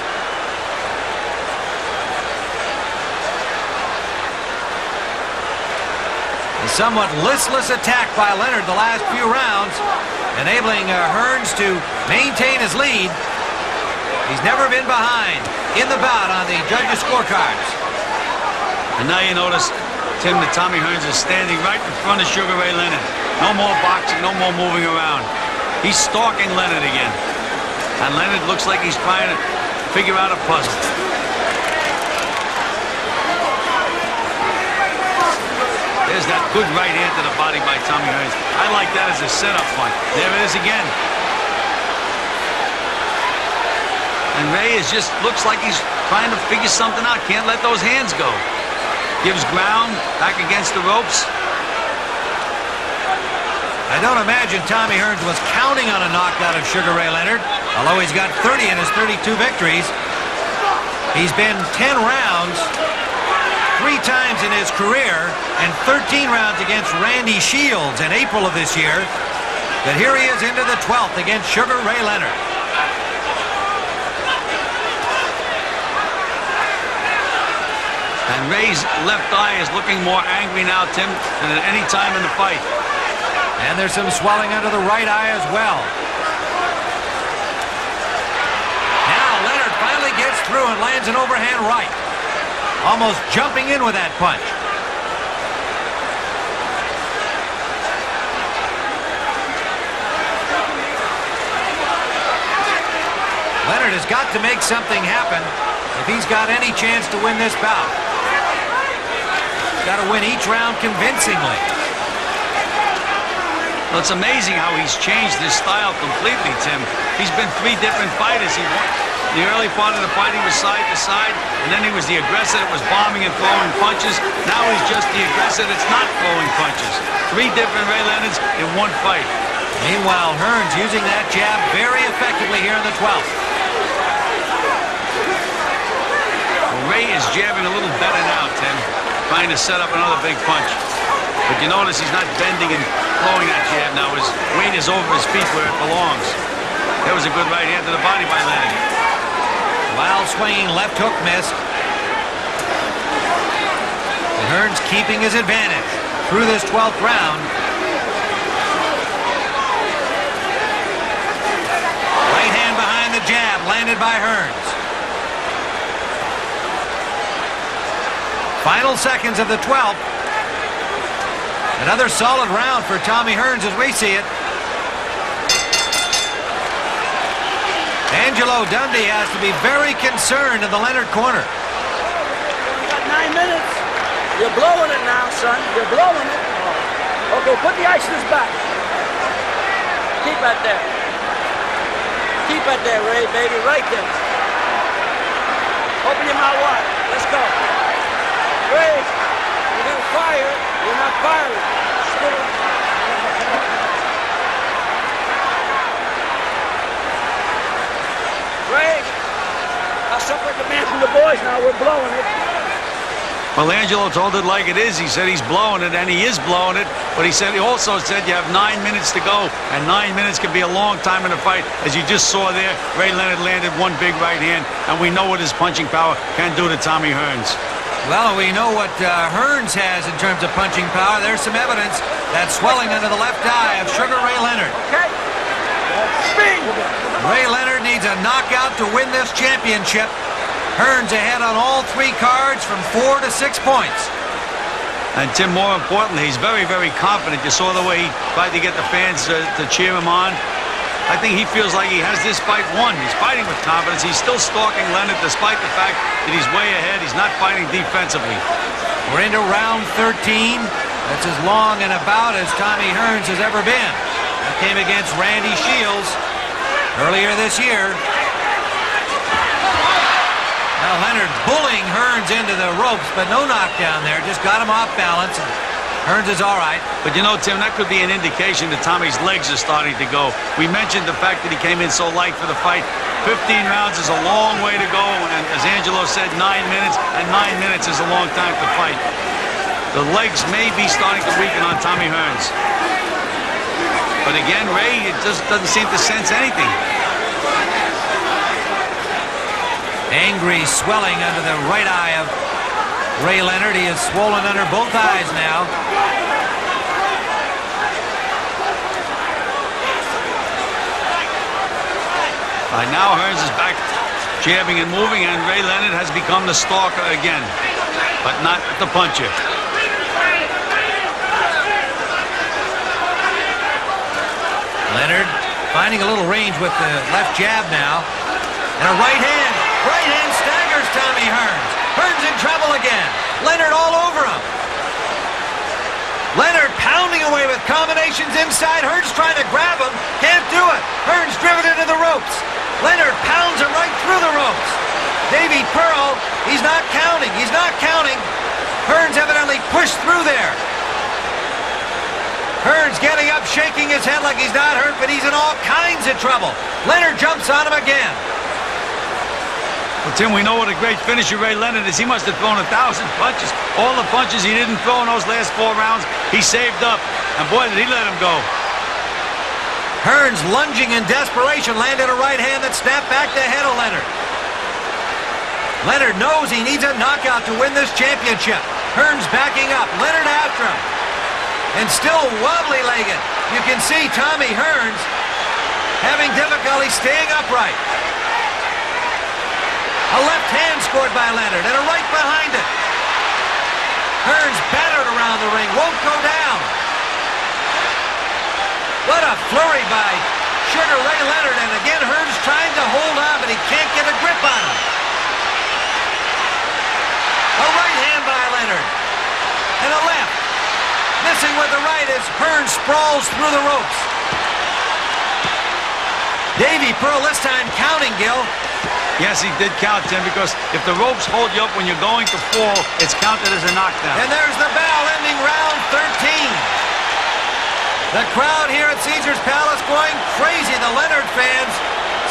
S1: A somewhat listless attack by Leonard the last few rounds, enabling Hearns to maintain his lead. He's never been behind in the bout on the judges' scorecards.
S2: And now you notice, Tim, that Tommy Hearns is standing right in front of Sugar Ray Leonard. No more boxing, no more moving around. He's stalking Leonard again. And Leonard looks like he's trying to figure out a puzzle. There's that good right hand to the body by Tommy Hearns. I like that as a setup punch. There it is again. And Ray looks like he's trying to figure something out. Can't let those hands go. Gives ground, back against the ropes.
S1: I don't imagine Tommy Hearns was counting on a knockout of Sugar Ray Leonard, although he's got 30 in his 32 victories. He's been 10 rounds 3 times in his career and 13 rounds against Randy Shields in April of this year. But here he is into the 12th against Sugar Ray Leonard.
S2: And Ray's left eye is looking more angry now, Tim, than at any time in the fight.
S1: And there's some swelling under the right eye as well. Now Leonard finally gets through and lands an overhand right. Almost jumping in with that punch. Leonard has got to make something happen if he's got any chance to win this bout. He's got to win each round convincingly.
S2: Well, it's amazing how he's changed his style completely, Tim. He's been 3 different fighters. The early part of the fight, he was side to side, and then he was the aggressor that was bombing and throwing punches. Now he's just the aggressor that's not throwing punches. 3 different Ray Leonards in one fight.
S1: Meanwhile, Hearns using that jab very effectively here in the 12th.
S2: Well, Ray is jabbing a little better now, Tim, trying to set up another big punch. But you notice he's not bending and throwing that jab now. His weight is over his feet where it belongs. That was a good right hand to the body by Leonard.
S1: Wild swinging left hook missed. And Hearns keeping his advantage through this 12th round. Right hand behind the jab landed by Hearns. Final seconds of the 12th. Another solid round for Tommy Hearns as we see it. Angelo Dundee has to be very concerned in the Leonard corner.
S5: You got 9 minutes. You're blowing it now, son. You're blowing it. Okay, put the ice in his back. Keep it there. Keep it there, Ray, baby, right there. Open your mouth wide. Let's go. Ray, you're going to fire. You're not firing. Still. Ray, I'll separate the man from the boys now. We're blowing it.
S2: Well, Angelo told it like it is. He said he's blowing it, and he is blowing it. But he also said you have 9 minutes to go, and 9 minutes can be a long time in a fight. As you just saw there, Ray Leonard landed one big right hand, and we know what his punching power can do to Tommy Hearns.
S1: Well, we know what Hearns has in terms of punching power. There's some evidence that swelling under the left eye of Sugar Ray Leonard.
S5: Okay. Speed.
S1: Ray Leonard needs a knockout to win this championship. Hearns ahead on all 3 cards from 4 to 6 points.
S2: And Tim, more importantly, he's very, very confident. You saw the way he tried to get the fans to cheer him on. I think he feels like he has this fight won. He's fighting with confidence. He's still stalking Leonard despite the fact that he's way ahead. He's not fighting defensively.
S1: We're into round 13. That's as long and about as Tommy Hearns has ever been. He came against Randy Shields earlier this year. Now Leonard bullying Hearns into the ropes, but no knockdown there. Just got him off balance. And Hearns is all right.
S2: But you know, Tim, that could be an indication that Tommy's legs are starting to go. We mentioned the fact that he came in so light for the fight. 15 rounds is a long way to go, and as Angelo said, 9 minutes, and 9 minutes is a long time to fight. The legs may be starting to weaken on Tommy Hearns. But again, Ray, it just doesn't seem to sense anything.
S1: Angry swelling under the right eye of Ray Leonard. He is swollen under both eyes now.
S2: By now, Hearns is back jabbing and moving, and Ray Leonard has become the stalker again, but not the puncher.
S1: Leonard finding a little range with the left jab now. And a right hand. Right hand staggers Tommy Hearns. Hearns in trouble again. Leonard all over him. Leonard pounding away with combinations inside. Hearns trying to grab him. Can't do it. Hearns driven into the ropes. Leonard pounds him right through the ropes. Davy Pearl, he's not counting. He's not counting. Hearns evidently pushed through there. Hearns getting up, shaking his head like he's not hurt, but he's in all kinds of trouble. Leonard jumps on him again.
S2: Well, Tim, we know what a great finisher Ray Leonard is. He must have thrown 1,000 punches. All the punches he didn't throw in those last 4 rounds, he saved up. And boy, did he let him go.
S1: Hearns lunging in desperation, landed a right hand that snapped back the head of Leonard. Leonard knows he needs a knockout to win this championship. Hearns backing up, Leonard after him. And still wobbly-legged. You can see Tommy Hearns having difficulty staying upright. A left hand scored by Leonard and a right behind it. Hearns battered around the ring, won't go down. What a flurry by Sugar Ray Leonard, and again Hearns trying to hold on, but he can't get a grip on him. A right hand by Leonard, and a left. Missing with the right as Hearns sprawls through the ropes. Davy Pearl this time counting, Gil.
S2: Yes, he did count, Tim, because if the ropes hold you up when you're going to fall, it's counted as a knockdown.
S1: And there's the bell ending round 13. The crowd here at Caesars Palace going crazy. The Leonard fans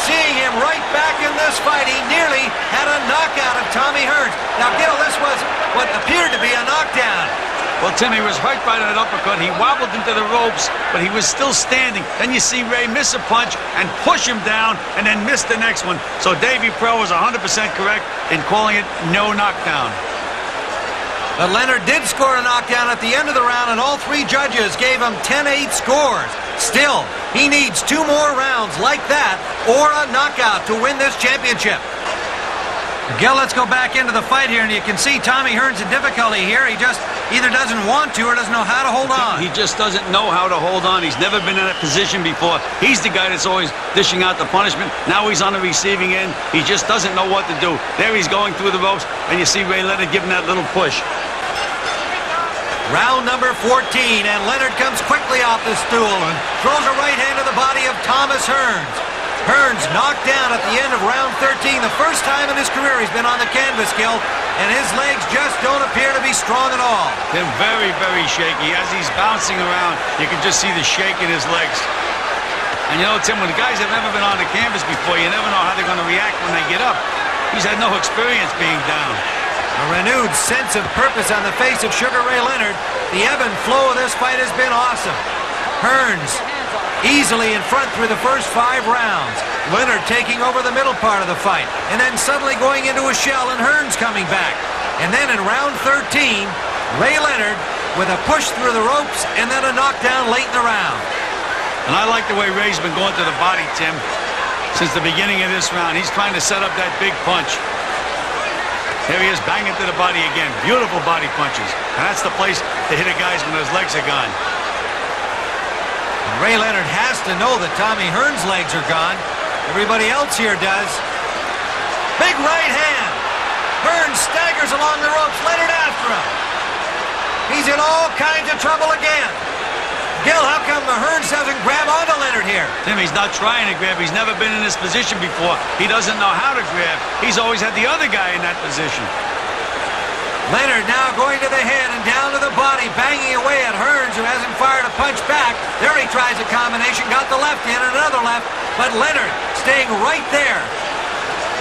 S1: seeing him right back in this fight. He nearly had a knockout of Tommy Hearns. Now, Gil, this was what appeared to be a knockdown.
S2: Well, Tim, he was hurt by that uppercut. He wobbled into the ropes, but he was still standing. Then you see Ray miss a punch and push him down and then miss the next one. So Davy Pearl was 100% correct in calling it no knockdown.
S1: But Leonard did score a knockdown at the end of the round, and all 3 judges gave him 10-8 scores. Still, he needs 2 more rounds like that or a knockout to win this championship. Gil, let's go back into the fight here, and you can see Tommy Hearns in difficulty here. He just either doesn't want to or doesn't know how to hold on.
S2: He just doesn't know how to hold on. He's never been in that position before. He's the guy that's always dishing out the punishment. Now he's on the receiving end. He just doesn't know what to do. There he's going through the ropes, and you see Ray Leonard giving that little push.
S1: Round number 14, and Leonard comes quickly off the stool and throws a right hand to the body of Thomas Hearns. Hearns knocked down at the end of round 13, the first time in his career he's been on the canvas, Gil, and his legs just don't appear to be strong at all.
S2: They're very, very shaky. As he's bouncing around, you can just see the shake in his legs. And you know, Tim, when the guys have never been on the canvas before, you never know how they're going to react when they get up. He's had no experience being down.
S1: A renewed sense of purpose on the face of Sugar Ray Leonard. The ebb and flow of this fight has been awesome. Hearns easily in front through the first 5 rounds. Leonard taking over the middle part of the fight, and then suddenly going into a shell and Hearns coming back. And then in round 13, Ray Leonard with a push through the ropes and then a knockdown late in the round.
S2: And I like the way Ray's been going to the body, Tim, since the beginning of this round. He's trying to set up that big punch. Here he is banging to the body again. Beautiful body punches. And that's the place to hit a guy's when his legs are gone.
S1: And Ray Leonard has to know that Tommy Hearns' legs are gone. Everybody else here does. Big right hand. Hearns staggers along the ropes. Leonard after him. He's in all kinds of trouble again. Gil, how come the Hearns doesn't grab onto Leonard here?
S2: Tim, he's not trying to grab. He's never been in this position before. He doesn't know how to grab. He's always had the other guy in that position.
S1: Leonard now going to the head and down to the body, banging away at Hearns, who hasn't fired a punch back. There he tries a combination, got the left in, another left, but Leonard staying right there,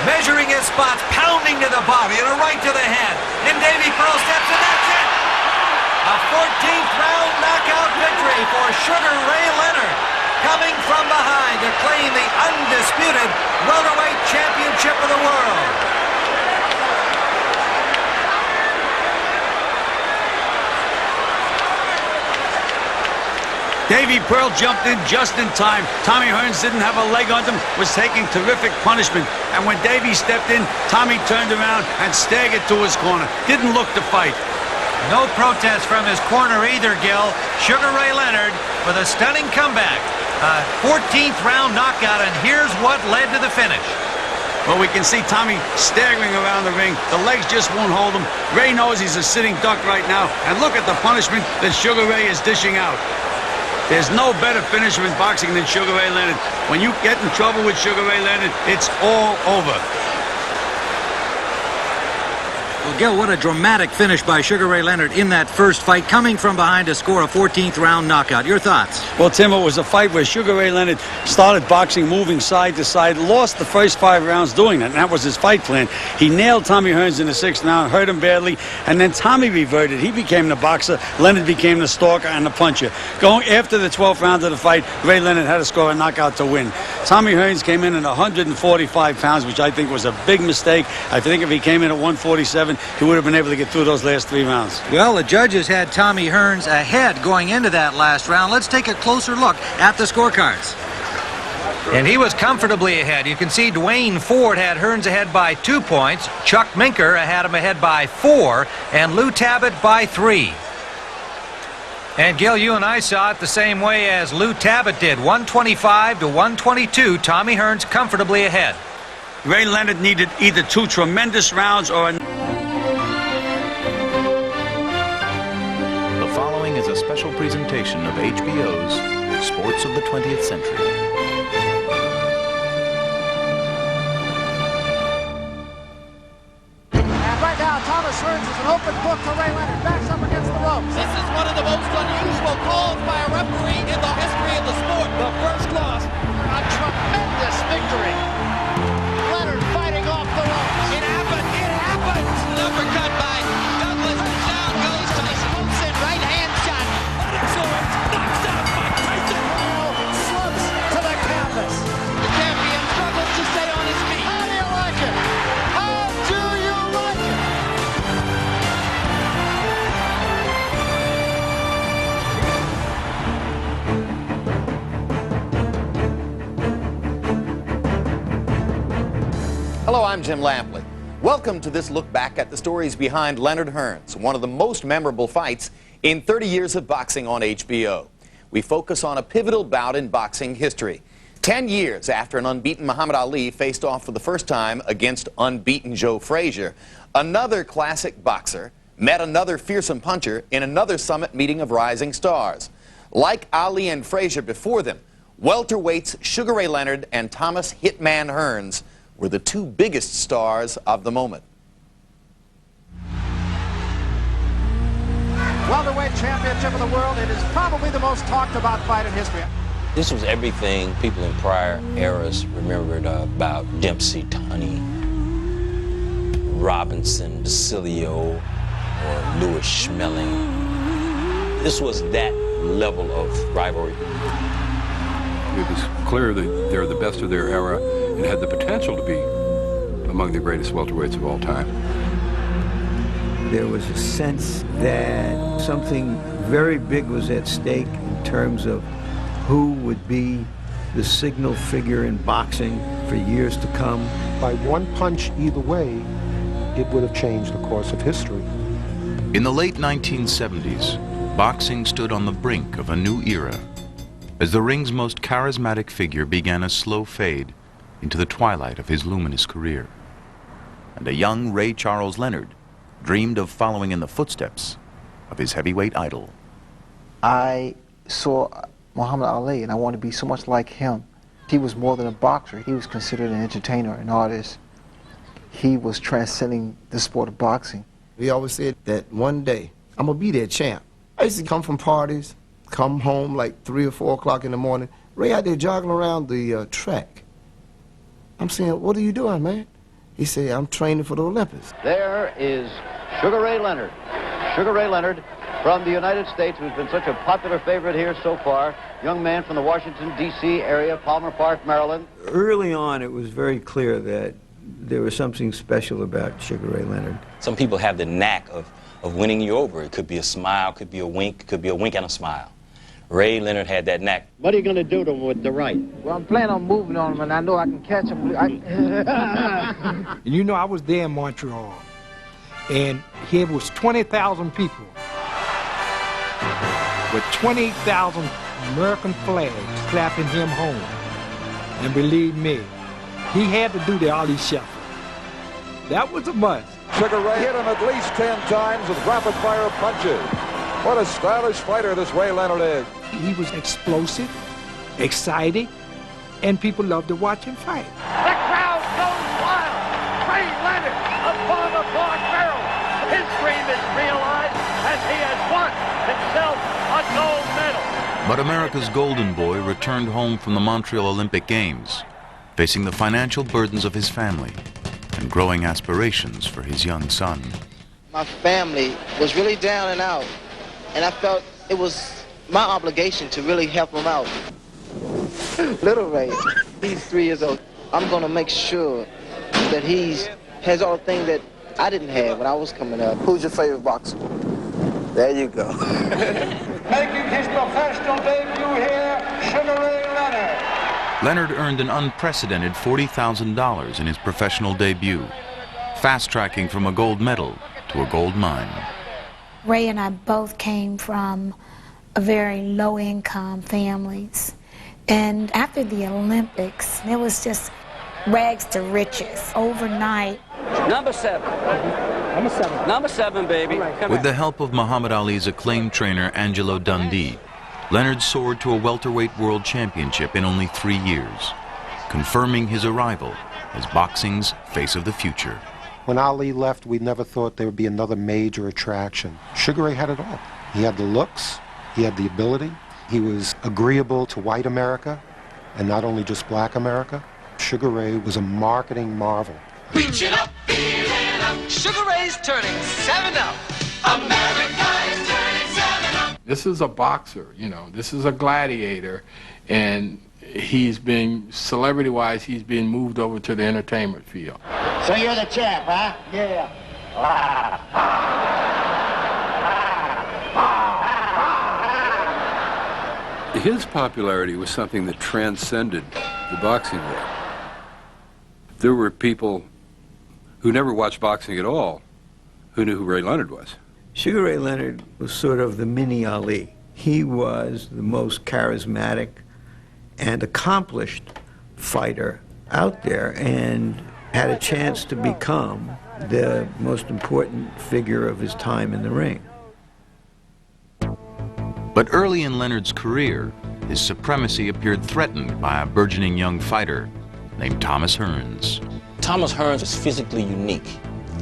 S1: measuring his spots, pounding to the body, and a right to the head. And Davey Pearl steps, and that's it! A 14th round knockout victory for Sugar Ray Leonard, coming from behind to claim the undisputed welterweight championship of the world.
S2: Davey Pearl jumped in just in time. Tommy Hearns didn't have a leg on him, was taking terrific punishment. And when Davey stepped in, Tommy turned around and staggered to his corner. Didn't look to fight.
S1: No protest from his corner either, Gil. Sugar Ray Leonard with a stunning comeback. A 14th round knockout, and here's what led to the finish.
S2: Well, we can see Tommy staggering around the ring. The legs just won't hold him. Ray knows he's a sitting duck right now. And look at the punishment that Sugar Ray is dishing out. There's no better finisher in boxing than Sugar Ray Leonard. When you get in trouble with Sugar Ray Leonard, it's all over.
S1: Well, Gil, what a dramatic finish by Sugar Ray Leonard in that first fight, coming from behind to score a 14th round knockout. Your thoughts?
S2: Well, Tim, it was a fight where Sugar Ray Leonard started boxing, moving side to side, lost the first 5 rounds doing that, and that was his fight plan. He nailed Tommy Hearns in the 6th round, hurt him badly, and then Tommy reverted. He became the boxer. Leonard became the stalker and the puncher. Going after the 12th round of the fight, Ray Leonard had to score a knockout to win. Tommy Hearns came in at 145 pounds, which I think was a big mistake. I think if he came in at 147, he would have been able to get through those last 3 rounds.
S1: Well, the judges had Tommy Hearns ahead going into that last round. Let's take a closer look at the scorecards. And he was comfortably ahead. You can see Dwayne Ford had Hearns ahead by 2 points. Chuck Minker had him ahead by 4, and Lou Tabbitt by 3. And Gil, you and I saw it the same way as Lou Tabbitt did. 125 to 122. Tommy Hearns comfortably ahead.
S2: Ray Leonard needed either 2 tremendous rounds or a...
S7: The following is a special presentation of HBO's Sports of the 20th Century.
S4: And right now, Thomas Hearns is an open book to Ray Leonard. Backs up against the ropes.
S8: This is one of the most unusual calls by a referee in the history of the sport. The first loss.
S4: A tremendous victory. Leonard fighting off the ropes.
S8: It happened. It happened. Uppercut by Douglas. And down goes Tyson. Wilson, right hand shot. Excellent. Knocks out by Tyson.
S4: Slumps to the canvas.
S8: The champion struggles to stay on his feet.
S4: How do you like it? How do you like it?
S9: Hello, I'm Jim Lampley. Welcome to this look back at the stories behind Leonard Hearns, one of the most memorable fights in 30 years of boxing on HBO. We focus on a pivotal bout in boxing history. 10 years after an unbeaten Muhammad Ali faced off for the first time against unbeaten Joe Frazier, another classic boxer met another fearsome puncher in another summit meeting of rising stars. Like Ali and Frazier before them, welterweights Sugar Ray Leonard and Thomas Hitman Hearns were the 2 biggest stars of the moment.
S4: Welterweight championship of the world. It is probably the most talked about fight in history.
S10: This was everything people in prior eras remembered about Dempsey, Tunney, Robinson, Basilio, or Louis Schmeling. This was that level of rivalry.
S11: It was clear that they're the best of their era and had the potential to be among the greatest welterweights of all time.
S12: There was a sense that something very big was at stake in terms of who would be the signal figure in boxing for years to come.
S13: By one punch either way, it would have changed the course of history.
S7: In the late 1970s, boxing stood on the brink of a new era as the ring's most charismatic figure began a slow fade into the twilight of his luminous career. And a young Ray Charles Leonard dreamed of following in the footsteps of his heavyweight idol.
S14: I saw Muhammad Ali and I wanted to be so much like him. He was more than a boxer. He was considered an entertainer, an artist. He was transcending the sport of boxing.
S15: We always said that one day, I'm gonna be that champ. I used to come from parties, come home like 3 or 4 o'clock in the morning. Ray out there jogging around the track. I'm saying, what are you doing, man? He said, I'm training for the Olympics.
S3: There is Sugar Ray Leonard. Sugar Ray Leonard from the United States, who's been such a popular favorite here so far. Young man from the Washington, D.C. area, Palmer Park, Maryland.
S12: Early on, it was very clear that there was something special about Sugar Ray Leonard.
S10: Some people have the knack of winning you over. It could be a smile, could be a wink, could be a wink and a smile. Ray Leonard had that knack.
S3: What are you going to do to him with the right?
S14: Well, I'm planning on moving on him, and I know I can catch him.
S16: And you know, I was there in Montreal, and here was 20,000 people with 20,000 American flags clapping him home. And believe me, he had to do the Ali Shuffle. That was a must.
S17: Sugar Ray hit him at least 10 times with rapid-fire punches. What a stylish fighter this Ray Leonard is.
S16: He was explosive, exciting, and people loved to watch him fight.
S3: The crowd goes wild. Ray Leonard upon the Park barrel. His dream is realized as he has won himself a gold medal.
S7: But America's golden boy returned home from the Montreal Olympic Games, facing the financial burdens of his family and growing aspirations for his young son.
S14: My family was really down and out, and I felt it was my obligation to really help him out. Little Ray, he's 3 years old. I'm going to make sure that he has all the things that I didn't have when I was coming up. Who's your favorite boxer? There you go.
S3: Making his professional debut here, Sugar Ray Leonard.
S7: Leonard earned an unprecedented $40,000 in his professional debut, fast-tracking from a gold medal to a gold mine.
S18: Ray and I both came from a very low-income families. And after the Olympics, it was just rags to riches overnight.
S5: Number 7.
S14: Number 7.
S5: Number 7, baby.
S7: With the help of Muhammad Ali's acclaimed trainer, Angelo Dundee, Leonard soared to a welterweight world championship in only 3 years, confirming his arrival as boxing's face of the future.
S13: When Ali left, we never thought there would be another major attraction. Sugar Ray had it all. He had the looks, he had the ability, he was agreeable to white America, and not only just black America. Sugar Ray was a marketing marvel.
S8: Reaching up, feeling up. Sugar Ray's turning 7 up. America is turning 7 up.
S11: This is a boxer, you know, this is a gladiator, and he's been, celebrity-wise, he's been moved over to the entertainment field.
S3: So you're the champ, huh?
S14: Yeah.
S11: His popularity was something that transcended the boxing world. There were people who never watched boxing at all who knew who Ray Leonard was.
S12: Sugar Ray Leonard was sort of the mini Ali. He was the most charismatic and accomplished fighter out there and had a chance to become the most important figure of his time in the ring.
S7: But early in Leonard's career, his supremacy appeared threatened by a burgeoning young fighter named Thomas Hearns.
S10: Thomas Hearns was physically unique,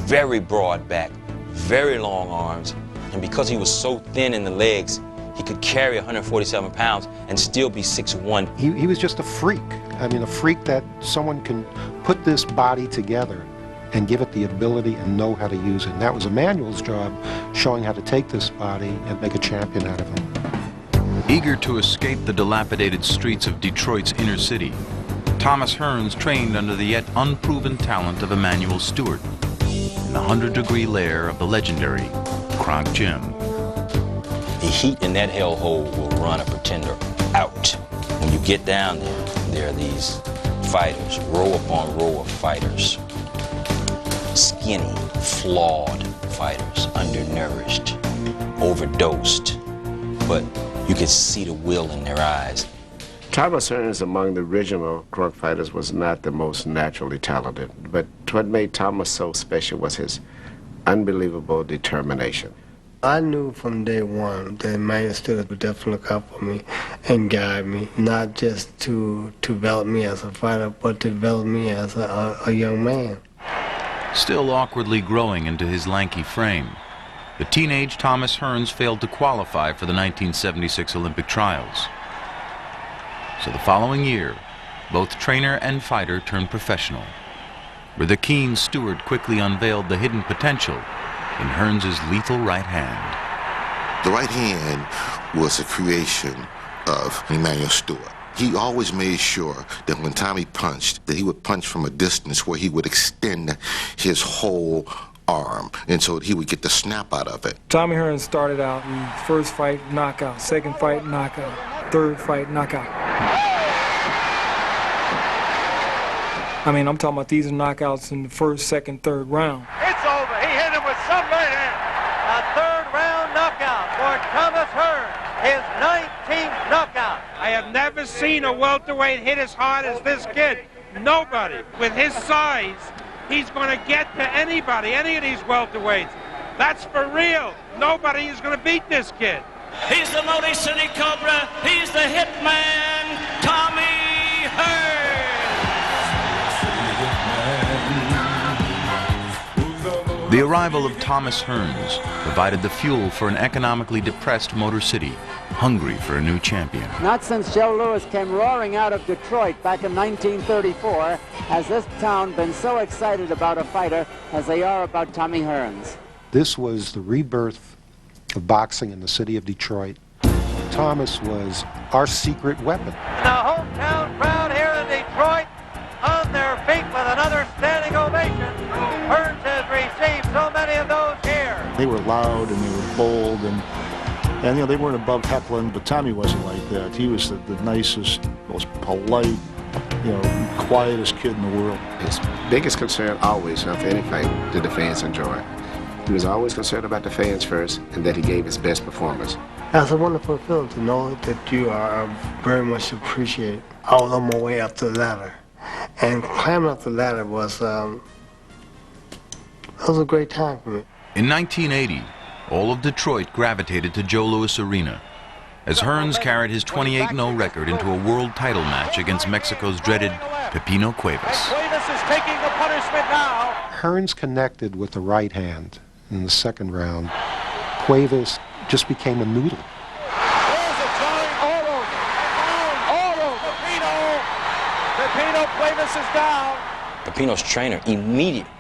S10: very broad back, very long arms, and because he was so thin in the legs, he could carry 147 pounds and still be 6'1".
S13: He was just a freak. I mean, a freak that someone can put this body together and give it the ability and know how to use it. And that was Emmanuel's job, showing how to take this body and make a champion out of him.
S7: Eager to escape the dilapidated streets of Detroit's inner city, Thomas Hearns trained under the yet unproven talent of Emmanuel Stewart in the 100-degree lair of the legendary Kronk Gym.
S10: The heat in that hellhole will run a pretender out. When you get down there are these fighters, row upon row of fighters. skinny, flawed fighters, undernourished, overdosed, but you could see the will in their eyes.
S19: Thomas Hearns, among the original drug fighters, was not the most naturally talented, but what made Thomas so special was his unbelievable determination.
S20: I knew from day one that man stood would definitely look up for me and guide me, not just to develop me as a fighter, but to develop me as a young man.
S7: Still awkwardly growing into his lanky frame, the teenage Thomas Hearns failed to qualify for the 1976 Olympic trials. So the following year, both trainer and fighter turned professional, where the keen Stewart quickly unveiled the hidden potential in Hearns' lethal right hand.
S21: The right hand was a creation of Emanuel Stewart. He always made sure that when Tommy punched, that he would punch from a distance where he would extend his whole arm, and so he would get the snap out of it.
S22: Tommy Hearns started out in first fight, knockout, second fight, knockout, third fight, knockout. I mean, I'm talking about these are knockouts in the first, second, third round.
S23: It's over. He hit him with some right hand. A third round knockout for Thomas Hearns, his 19th knockout.
S6: I have never seen a welterweight hit as hard as this kid. Nobody. With his size, he's going to get to anybody, any of these welterweights. That's for real. Nobody is going to beat this kid.
S8: He's the Motor City Cobra. He's the hitman, Tommy Hearns.
S7: The arrival of Thomas Hearns provided the fuel for an economically depressed Motor City, hungry for a new champion.
S24: Not since Joe Louis came roaring out of Detroit back in 1934 has this town been so excited about a fighter as they are about Tommy Hearns.
S13: This was the rebirth of boxing in the city of Detroit. Thomas was our secret weapon.
S23: And the hometown crowd here in Detroit on their feet with another standing ovation. Hearns has received so many of those here.
S25: They were loud and they were bold and you know, they weren't above heckling, but Tommy wasn't like that. He was the nicest, most polite, you know, quietest kid in the world.
S19: His biggest concern always of any fight did the fans enjoy. He was always concerned about the fans first and that he gave his best performance.
S20: It's a wonderful feeling to know that you are very much appreciated. I was on my way up the ladder, and climbing up the ladder was a great time for me.
S7: In 1980, all of Detroit gravitated to Joe Louis Arena as Hearns carried his 28-0 record into a world title match against Mexico's dreaded Pepino Cuevas.
S23: Cuevas is taking the punishment now.
S13: Hearns connected with the right hand in the second round. Cuevas just became a noodle.
S23: There's a trying auto. Pepino. Pepino Cuevas is down.
S10: Pepino's trainer immediately,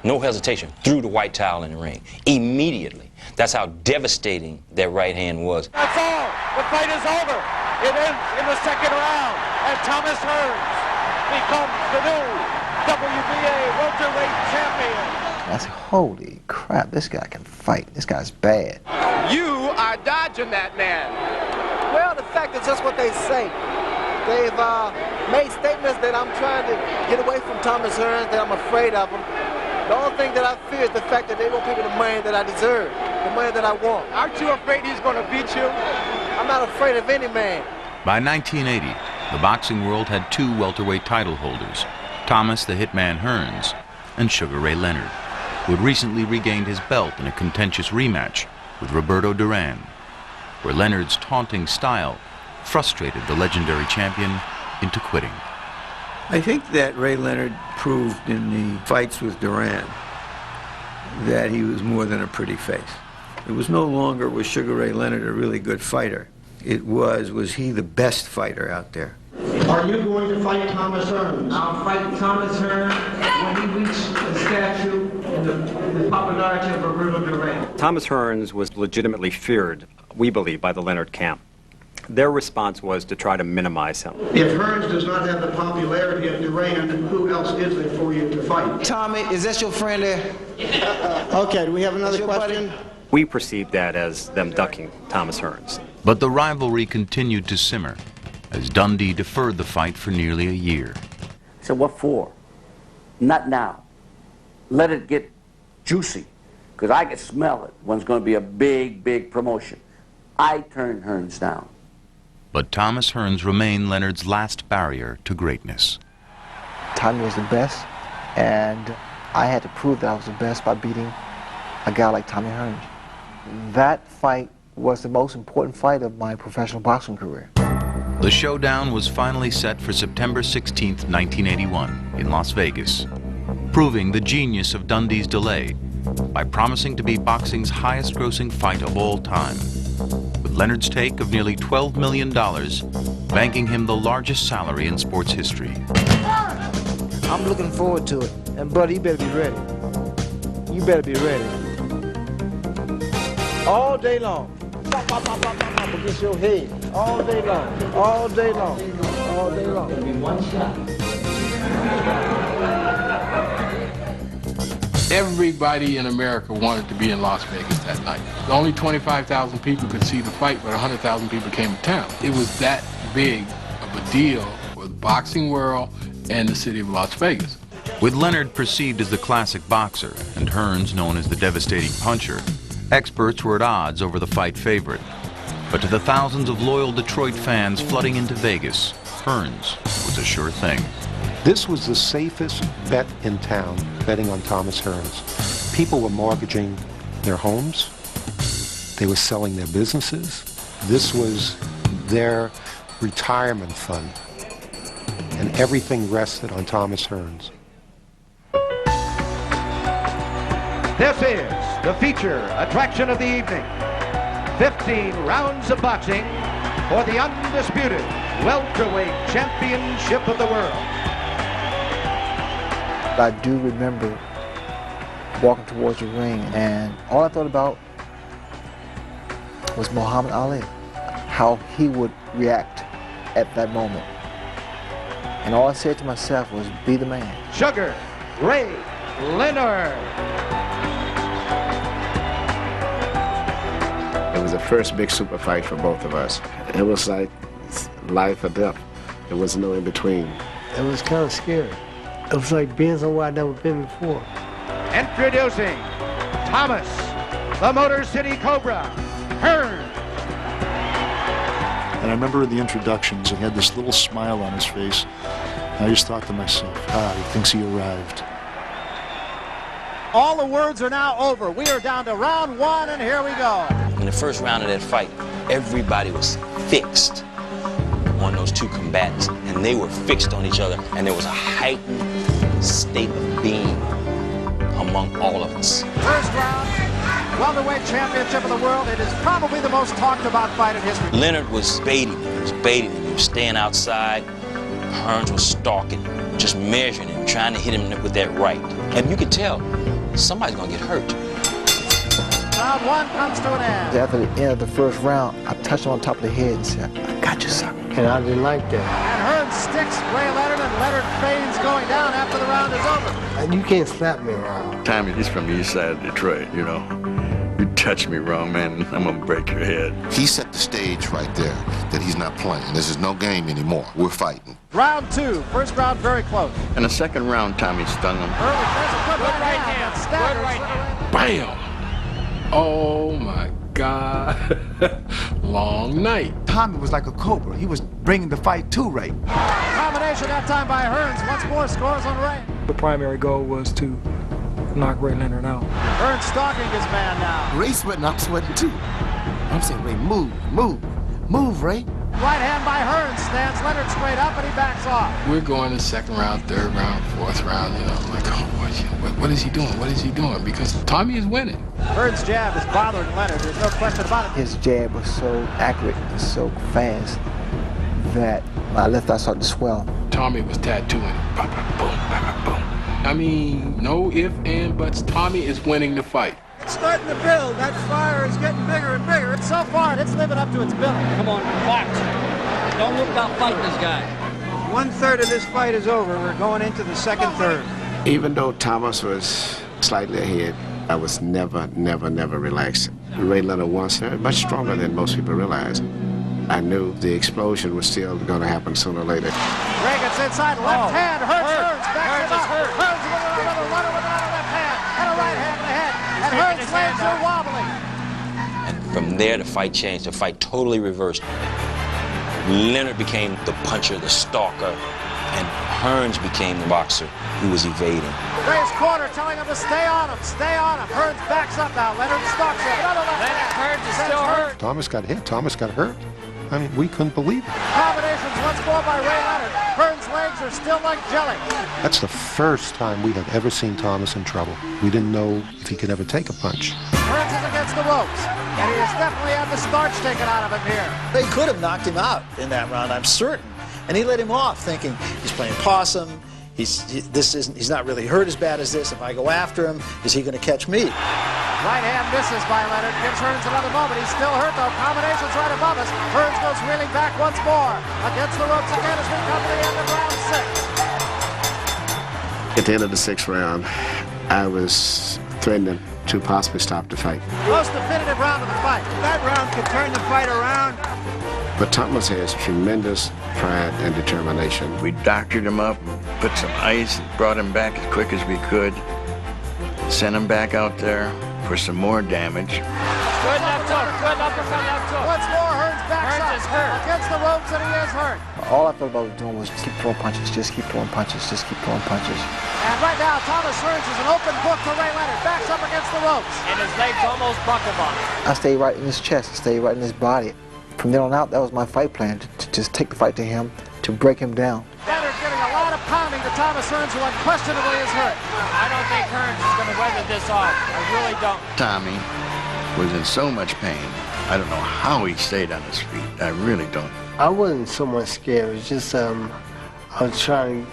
S10: no hesitation, threw the white towel in the ring. Immediately. That's how devastating that right hand was.
S23: That's all. The fight is over. It ends in the second round. And Thomas Hearns becomes the new WBA welterweight champion.
S26: I said, holy crap, this guy can fight. This guy's bad.
S23: You are dodging that man.
S14: Well, the fact is just what they say. They've made statements that I'm trying to get away from Thomas Hearns, that I'm afraid of him. The only thing that I fear is the fact that they won't give me the money that I deserve, the money that I want.
S23: Aren't you afraid he's going to beat you?
S14: I'm not afraid of any man.
S7: By 1980, the boxing world had two welterweight title holders, Thomas the Hitman Hearns and Sugar Ray Leonard, who had recently regained his belt in a contentious rematch with Roberto Duran, where Leonard's taunting style frustrated the legendary champion into quitting.
S12: I think that Ray Leonard proved in the fights with Duran that he was more than a pretty face. It was no longer, was Sugar Ray Leonard a really good fighter? It was he the best fighter out there?
S27: Are you going to fight Thomas Hearns? I'll fight Thomas Hearns when he reaches the statue and the popularity of Roberto Duran.
S28: Thomas Hearns was legitimately feared, we believe, by the Leonard camp. Their response was to try to minimize him.
S27: If Hearns does not have the popularity of Duran, who else is there for you to fight?
S14: Tommy, is that your friend there?
S27: Okay, do we have another question?
S28: We perceived that as them ducking Thomas Hearns.
S7: But the rivalry continued to simmer as Dundee deferred the fight for nearly a year.
S24: So what for? Not now.
S1: let it get juicy, because I could smell it when it's going to be a big, big promotion. I turned Hearns down.
S7: But Thomas Hearns remained Leonard's last barrier to greatness.
S26: Tommy was the best, and I had to prove that I was the best by beating a guy like Tommy Hearns. That fight was the most important fight of my professional boxing career.
S7: The showdown was finally set for September 16, 1981, in Las Vegas, proving the genius of Dundee's delay by promising to be boxing's highest-grossing fight of all time, with Leonard's take of nearly $12 million, banking him the largest salary in sports history.
S26: I'm looking forward to it, and buddy, you better be ready. You better be ready. All day long. Pop, pop, pop, pop, pop, pop against your head. All day long. All day long. All day long. It'll be one shot.
S2: Everybody in America wanted to be in Las Vegas that night. Only 25,000 people could see the fight, but 100,000 people came to town. It was that big of a deal for the boxing world and the city of Las Vegas.
S7: With Leonard perceived as the classic boxer and Hearns known as the devastating puncher, experts were at odds over the fight favorite. But to the thousands of loyal Detroit fans flooding into Vegas, Hearns was a sure thing.
S13: This was the safest bet in town, betting on Thomas Hearns. People were mortgaging their homes. They were selling their businesses. This was their retirement fund. And everything rested on Thomas Hearns.
S3: This is the feature attraction of the evening. 15 rounds of boxing for the undisputed welterweight championship of the world.
S26: I do remember walking towards the ring, and all I thought about was Muhammad Ali, how he would react at that moment. And all I said to myself was, be the man.
S3: Sugar Ray Leonard.
S19: It was the first big super fight for both of us. It was like life or death. There was no in between.
S20: It was kind of scary. It was like being somewhere I'd never been before.
S3: Introducing Thomas, the Motor City Cobra, Hearns.
S25: And I remember in the introductions, he had this little smile on his face. And I just thought to myself, he thinks he arrived.
S23: All the words are now over. We are down to round one, and here we go.
S10: In the first round of that fight, everybody was fixed on those two combatants, and they were fixed on each other, and there was a heightened state of being among all of us.
S23: First round, welterweight championship of the world. It is probably the most talked about fight in history.
S10: Leonard was baiting him. He was baiting him. He was staying outside. Hearns was stalking, just measuring him, trying to hit him with that right. And you could tell somebody's gonna get hurt.
S23: Round one comes to an end.
S26: After the end of the first round, I touched him on top of the head and said, I got you, son.
S20: And I didn't like that.
S23: And Hearns sticks Ray Leonard, and Leonard feigns going down after the round is over.
S20: And you can't slap me around.
S4: Tommy, he's from the east side of Detroit, you know. You touch me wrong, man, I'm gonna break your head.
S21: He set the stage right there that he's not playing. This is no game anymore. We're fighting.
S23: Round two. First round very close.
S4: In the second round, Tommy stung him.
S23: Early, there's a good right hand. Good right hand.
S2: Bam! Oh my God. Long night.
S9: Tommy was like a cobra. He was bringing the fight to Ray.
S23: Combination that time by Hearns. Once more scores on Ray.
S22: The primary goal was to knock Ray Leonard out.
S23: Hearns stalking his man now.
S9: Ray sweating, I'm sweating too. I'm saying, Ray, move, move, move, Ray.
S23: Right hand by Hearns stands Leonard straight up, and he backs off.
S2: We're going to second round, third round, fourth round, you know. I'm like, oh, what is he doing? What is he doing? Because Tommy is winning.
S23: Hearns' jab is bothering Leonard. There's no question about it.
S26: His jab was so accurate and so fast that my left eye started to swell.
S2: Tommy was tattooing. Boom, boom, boom. I mean, no ifs, and buts. Tommy is winning the fight.
S23: It's starting to build. That fire is getting bigger and bigger. So far, it's living up to its billing.
S5: Come on, box. Don't look down, fight this guy.
S27: 1/3 of this fight is over. We're going into the second third.
S19: Even though Thomas was slightly ahead, I was never relaxed. Ray Leonard was much stronger than most people realize. I knew the explosion was still going to happen sooner or later.
S23: Ray gets inside, left hand, Hearns, backs him up. Hearns with another runner with another left hand. Hearns' legs are wobbly.
S10: And from there, the fight changed. The fight totally reversed. Leonard became the puncher, the stalker, and Hearns became the boxer who was evading.
S23: Ray's corner telling him to stay on him, stay on him. Hearns backs up now. Leonard stalks him. Another left hand. Hearns is still hurt.
S13: Thomas got hit. Thomas got hurt. I mean, we couldn't believe it.
S23: Combinations once more by Ray Leonard. Hearns' legs are still like jelly.
S13: That's the first time we had ever seen Thomas in trouble. We didn't know if he could ever take a punch.
S23: Hearns is against the ropes, and he has definitely had the starch taken out of him here.
S6: They could have knocked him out in that round, I'm certain. And he let him off, thinking he's playing possum. He's not really hurt as bad as this. If I go after him, is he going to catch me?
S23: Right hand misses by Leonard. Gives Hearns another moment. He's still hurt, though. Combinations right above us. Hearns goes reeling back once more. Against the ropes again as we come to the end of round 6.
S19: At the end of the 6th round, I was threatening to possibly stop the fight.
S23: Most definitive round of the fight. That round could turn the fight around.
S19: But Thomas has tremendous pride and determination.
S4: We doctored him up, put some ice, brought him back as quick as we could, sent him back out there for some more damage.
S23: Good left hook, good uppercut left hook. Once more, Hearns backs up. Hearns is hurt. Against the ropes, and he is hurt.
S26: All I thought about doing was keep throwing punches, just keep throwing punches, just keep throwing punches.
S23: And right now, Thomas Hearns is an open book to Ray Leonard. Backs up against the ropes. And his legs almost buckle on him.
S26: I stayed right in his chest, I stayed right in his body. From then on out, that was my fight plan, to just take the fight to him, to break him down.
S23: Leonard giving a lot of pounding to Thomas Hearns, who unquestionably is hurt. I don't think Hearns is going to weather this off. I really don't.
S4: Tommy was in so much pain. I don't know how he stayed on his feet. I really don't.
S20: I wasn't so much scared. It was just I was trying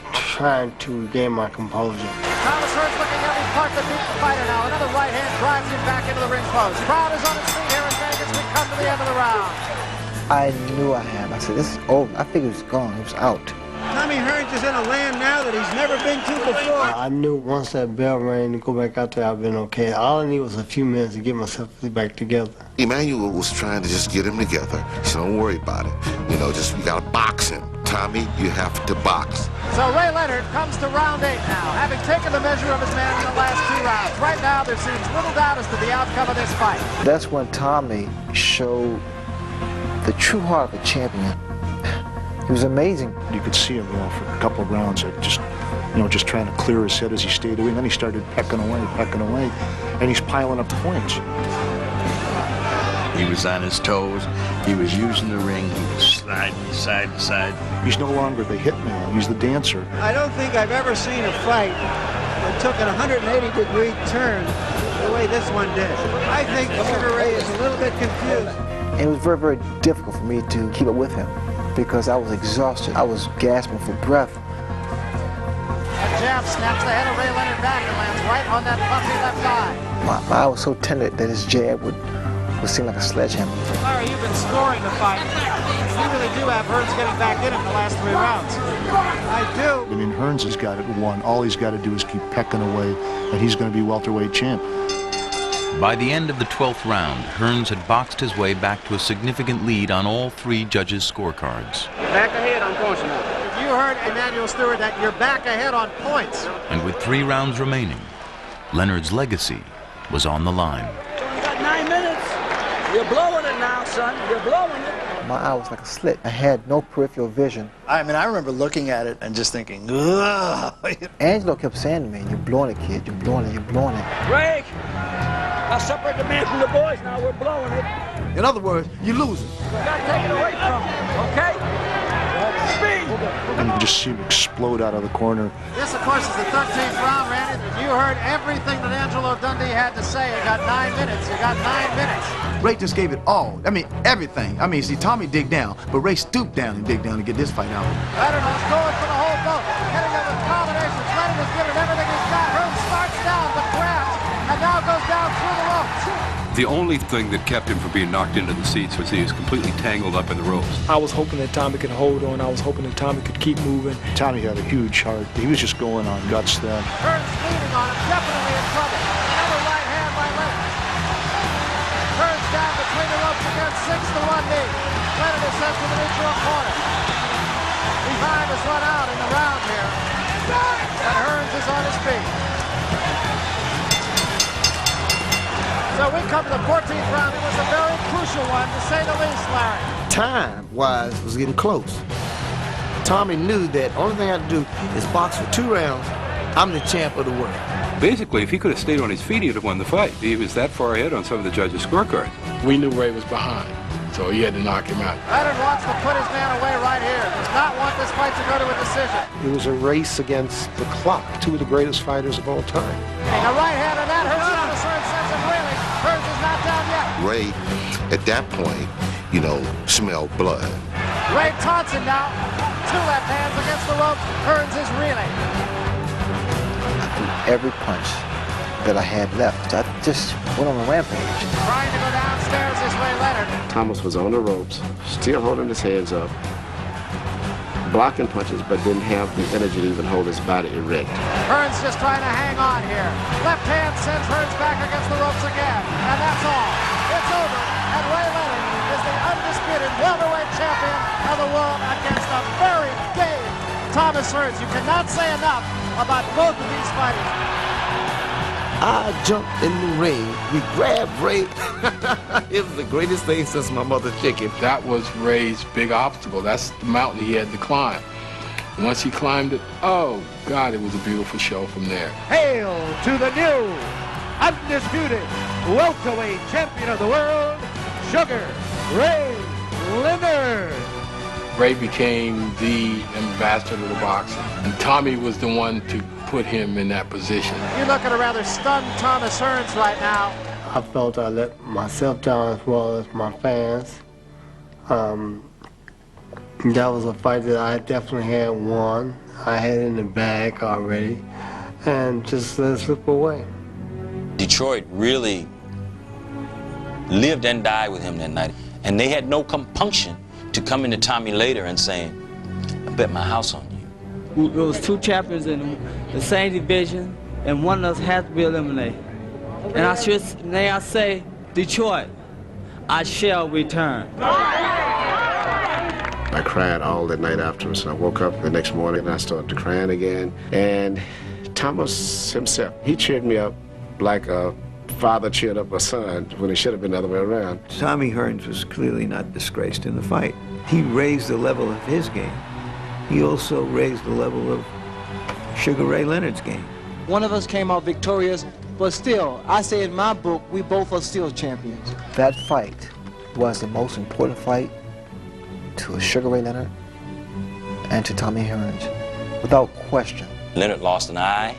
S20: to regain my composure.
S23: Thomas Hearns looking every part to beat the fighter now. Another right hand drives him back into the ring post. Crowd is on its feet here in Vegas. We come to the end of the round.
S26: I knew I had him. I said, this is over. I figured it was gone. It was out.
S27: Tommy Hearns is in a land now that he's never been to before.
S20: I knew once that bell rang to go back out there, I've been okay. All I need was a few minutes to get myself back together.
S21: Emmanuel was trying to just get him together. He said, don't worry about it. You know, just you gotta box him. Tommy, you have to box.
S23: So Ray Leonard comes to round 8 now, having taken the measure of his man in the last 2 rounds. Right now, there seems little doubt as to the outcome of this fight.
S26: That's when Tommy showed the true heart of a champion. He was amazing.
S25: You could see him, for a couple of rounds, just trying to clear his head as he stayed away. And then he started pecking away, and he's piling up points.
S4: He was on his toes. He was using the ring. He was sliding side to side.
S25: He's no longer the hitman. He's the dancer.
S27: I don't think I've ever seen a fight that took an 180-degree turn the way this one did. I think Sugar Ray is a little bit confused.
S26: And it was very, very difficult for me to keep up with him because I was exhausted. I was gasping for breath.
S23: A jab snaps the head of Ray Leonard back and lands right on that puffy left eye.
S26: My eye was so tender that his jab would seem like a sledgehammer.
S23: Larry, you've been scoring the fight. You really do have Hearns getting back in the last 3 rounds. I do.
S25: I mean, Hearns has got it won. All he's got to do is keep pecking away, and he's going to be welterweight champ.
S7: By the end of the 12th round, Hearns had boxed his way back to a significant lead on all 3 judges' scorecards.
S23: Back ahead on points now. You heard Emmanuel Stewart that you're back ahead on points.
S7: And with 3 rounds remaining, Leonard's legacy was on the line.
S5: You got 9 minutes. You're blowing it now, son. You're blowing it.
S26: My eye was like a slit. I had no peripheral vision.
S6: I mean, I remember looking at it and just thinking, ugh.
S26: Angelo kept saying to me, you're blowing it, kid. You're blowing it. You're blowing it.
S5: Greg, I'll separate the man from the boys now. We're blowing it.
S9: In other words, you're losing.
S5: You got to take it away from him, okay? Speed.
S25: And you just see him explode out of the corner.
S23: This, of course, is the 13th round, Randy. You heard everything that Angelo Dundee had to say. You got 9 minutes. You got 9 minutes.
S9: Ray just gave it all. I mean, everything. I mean, see, Tommy dig down, but Ray stooped down and dig down to get this fight out.
S23: Leonard is going for the whole boat. Hitting him with combinations. Leonard has given everything he's got. Hearns starts down, but grabs, and now goes down through the ropes.
S8: The only thing that kept him from being knocked into the seats was he was completely tangled up in the ropes.
S22: I was hoping that Tommy could hold on. I was hoping that Tommy could keep moving.
S25: Tommy had a huge heart. He was just going on guts then.
S23: Hearns leaning on him, definitely in trouble. Another right hand by Leonard. Hearns down between the ropes against 6-1 knee. Leonard is sent to the neutral corner. The time has run out in the round here. And Hearns is on his feet. So we come to the 14th round. It was a very crucial one, to say the least, Larry.
S11: Time-wise, was getting close. Tommy knew that only thing I had to do is box for 2 rounds. I'm the champ of the world.
S8: Basically, if he could have stayed on his feet, he'd have won the fight. He was that far ahead on some of the judges' scorecards.
S2: We knew Ray was behind, so he had to knock him out.
S23: Leonard wants to put his man away right here. Does not want this fight to go to a decision.
S13: It was a race against the clock. 2 of the greatest fighters of all time.
S23: A right hand on that. Hearns sends him reeling. Hearns is not down yet.
S21: Ray, at that point, you know, smelled blood.
S23: Ray taunts him now. 2 left hands against the ropes. Hearns is reeling.
S26: I threw every punch that I had left. I just went on a rampage.
S23: Trying to go downstairs is Ray Leonard.
S19: Thomas was on the ropes, still holding his hands up, blocking punches, but didn't have the energy to even hold his body erect.
S23: Hearns just trying to hang on here. Left hand sends Hearns back against the ropes again. And that's all. It's over. And Ray Leonard is the undisputed welterweight champion of the world against a very game Thomas Hearns. You cannot say enough about both of these fighters.
S11: I jumped in the ring. We grabbed Ray. It was the greatest thing since my mother's chicken.
S2: That was Ray's big obstacle. That's the mountain he had to climb. Once he climbed it, oh, God, it was a beautiful show from there.
S23: Hail to the new, undisputed welterweight champion of the world, Sugar Ray Leonard.
S2: Ray became the ambassador of the boxing, and Tommy was the one to put him in that position.
S23: You look at a rather stunned Thomas Hearns right now.
S20: I felt I let myself down as well as my fans. That was a fight that I definitely had won. I had it in the bag already, and just let it slip away.
S10: Detroit really lived and died with him that night, and they had no compunction to come into Tommy later and saying, I bet my house on you.
S12: There was 2 champions in the same division, and one of us had to be eliminated. And I say, Detroit, I shall return.
S19: I cried all that night afterwards. I woke up the next morning and I started crying again. And Thomas himself, he cheered me up like a father cheered up a son when it should have been the other way around.
S11: Tommy Hearns was clearly not disgraced in the fight. He raised the level of his game. He also raised the level of Sugar Ray Leonard's game.
S26: One of us came out victorious, but still, I say in my book, we both are still champions. That fight was the most important fight to Sugar Ray Leonard and to Tommy Hearns, without question.
S10: Leonard lost an eye,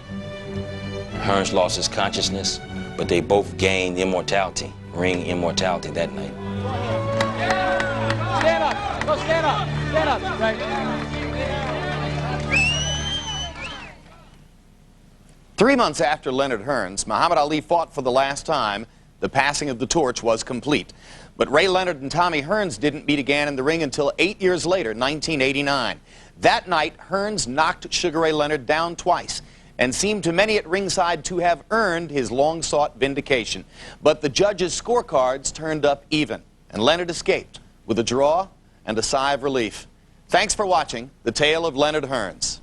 S10: Hearns lost his consciousness, but they both gained immortality, ring immortality that night.
S23: Stand up. Go stand up. Stand up. Right.
S14: 3 months after Leonard Hearns, Muhammad Ali fought for the last time. The passing of the torch was complete. But Ray Leonard and Tommy Hearns didn't meet again in the ring until 8 years later, 1989. That night, Hearns knocked Sugar Ray Leonard down twice and seemed to many at ringside to have earned his long-sought vindication. But the judges' scorecards turned up even, and Leonard escaped with a draw and a sigh of relief. Thanks for watching The Tale of Leonard Hearns.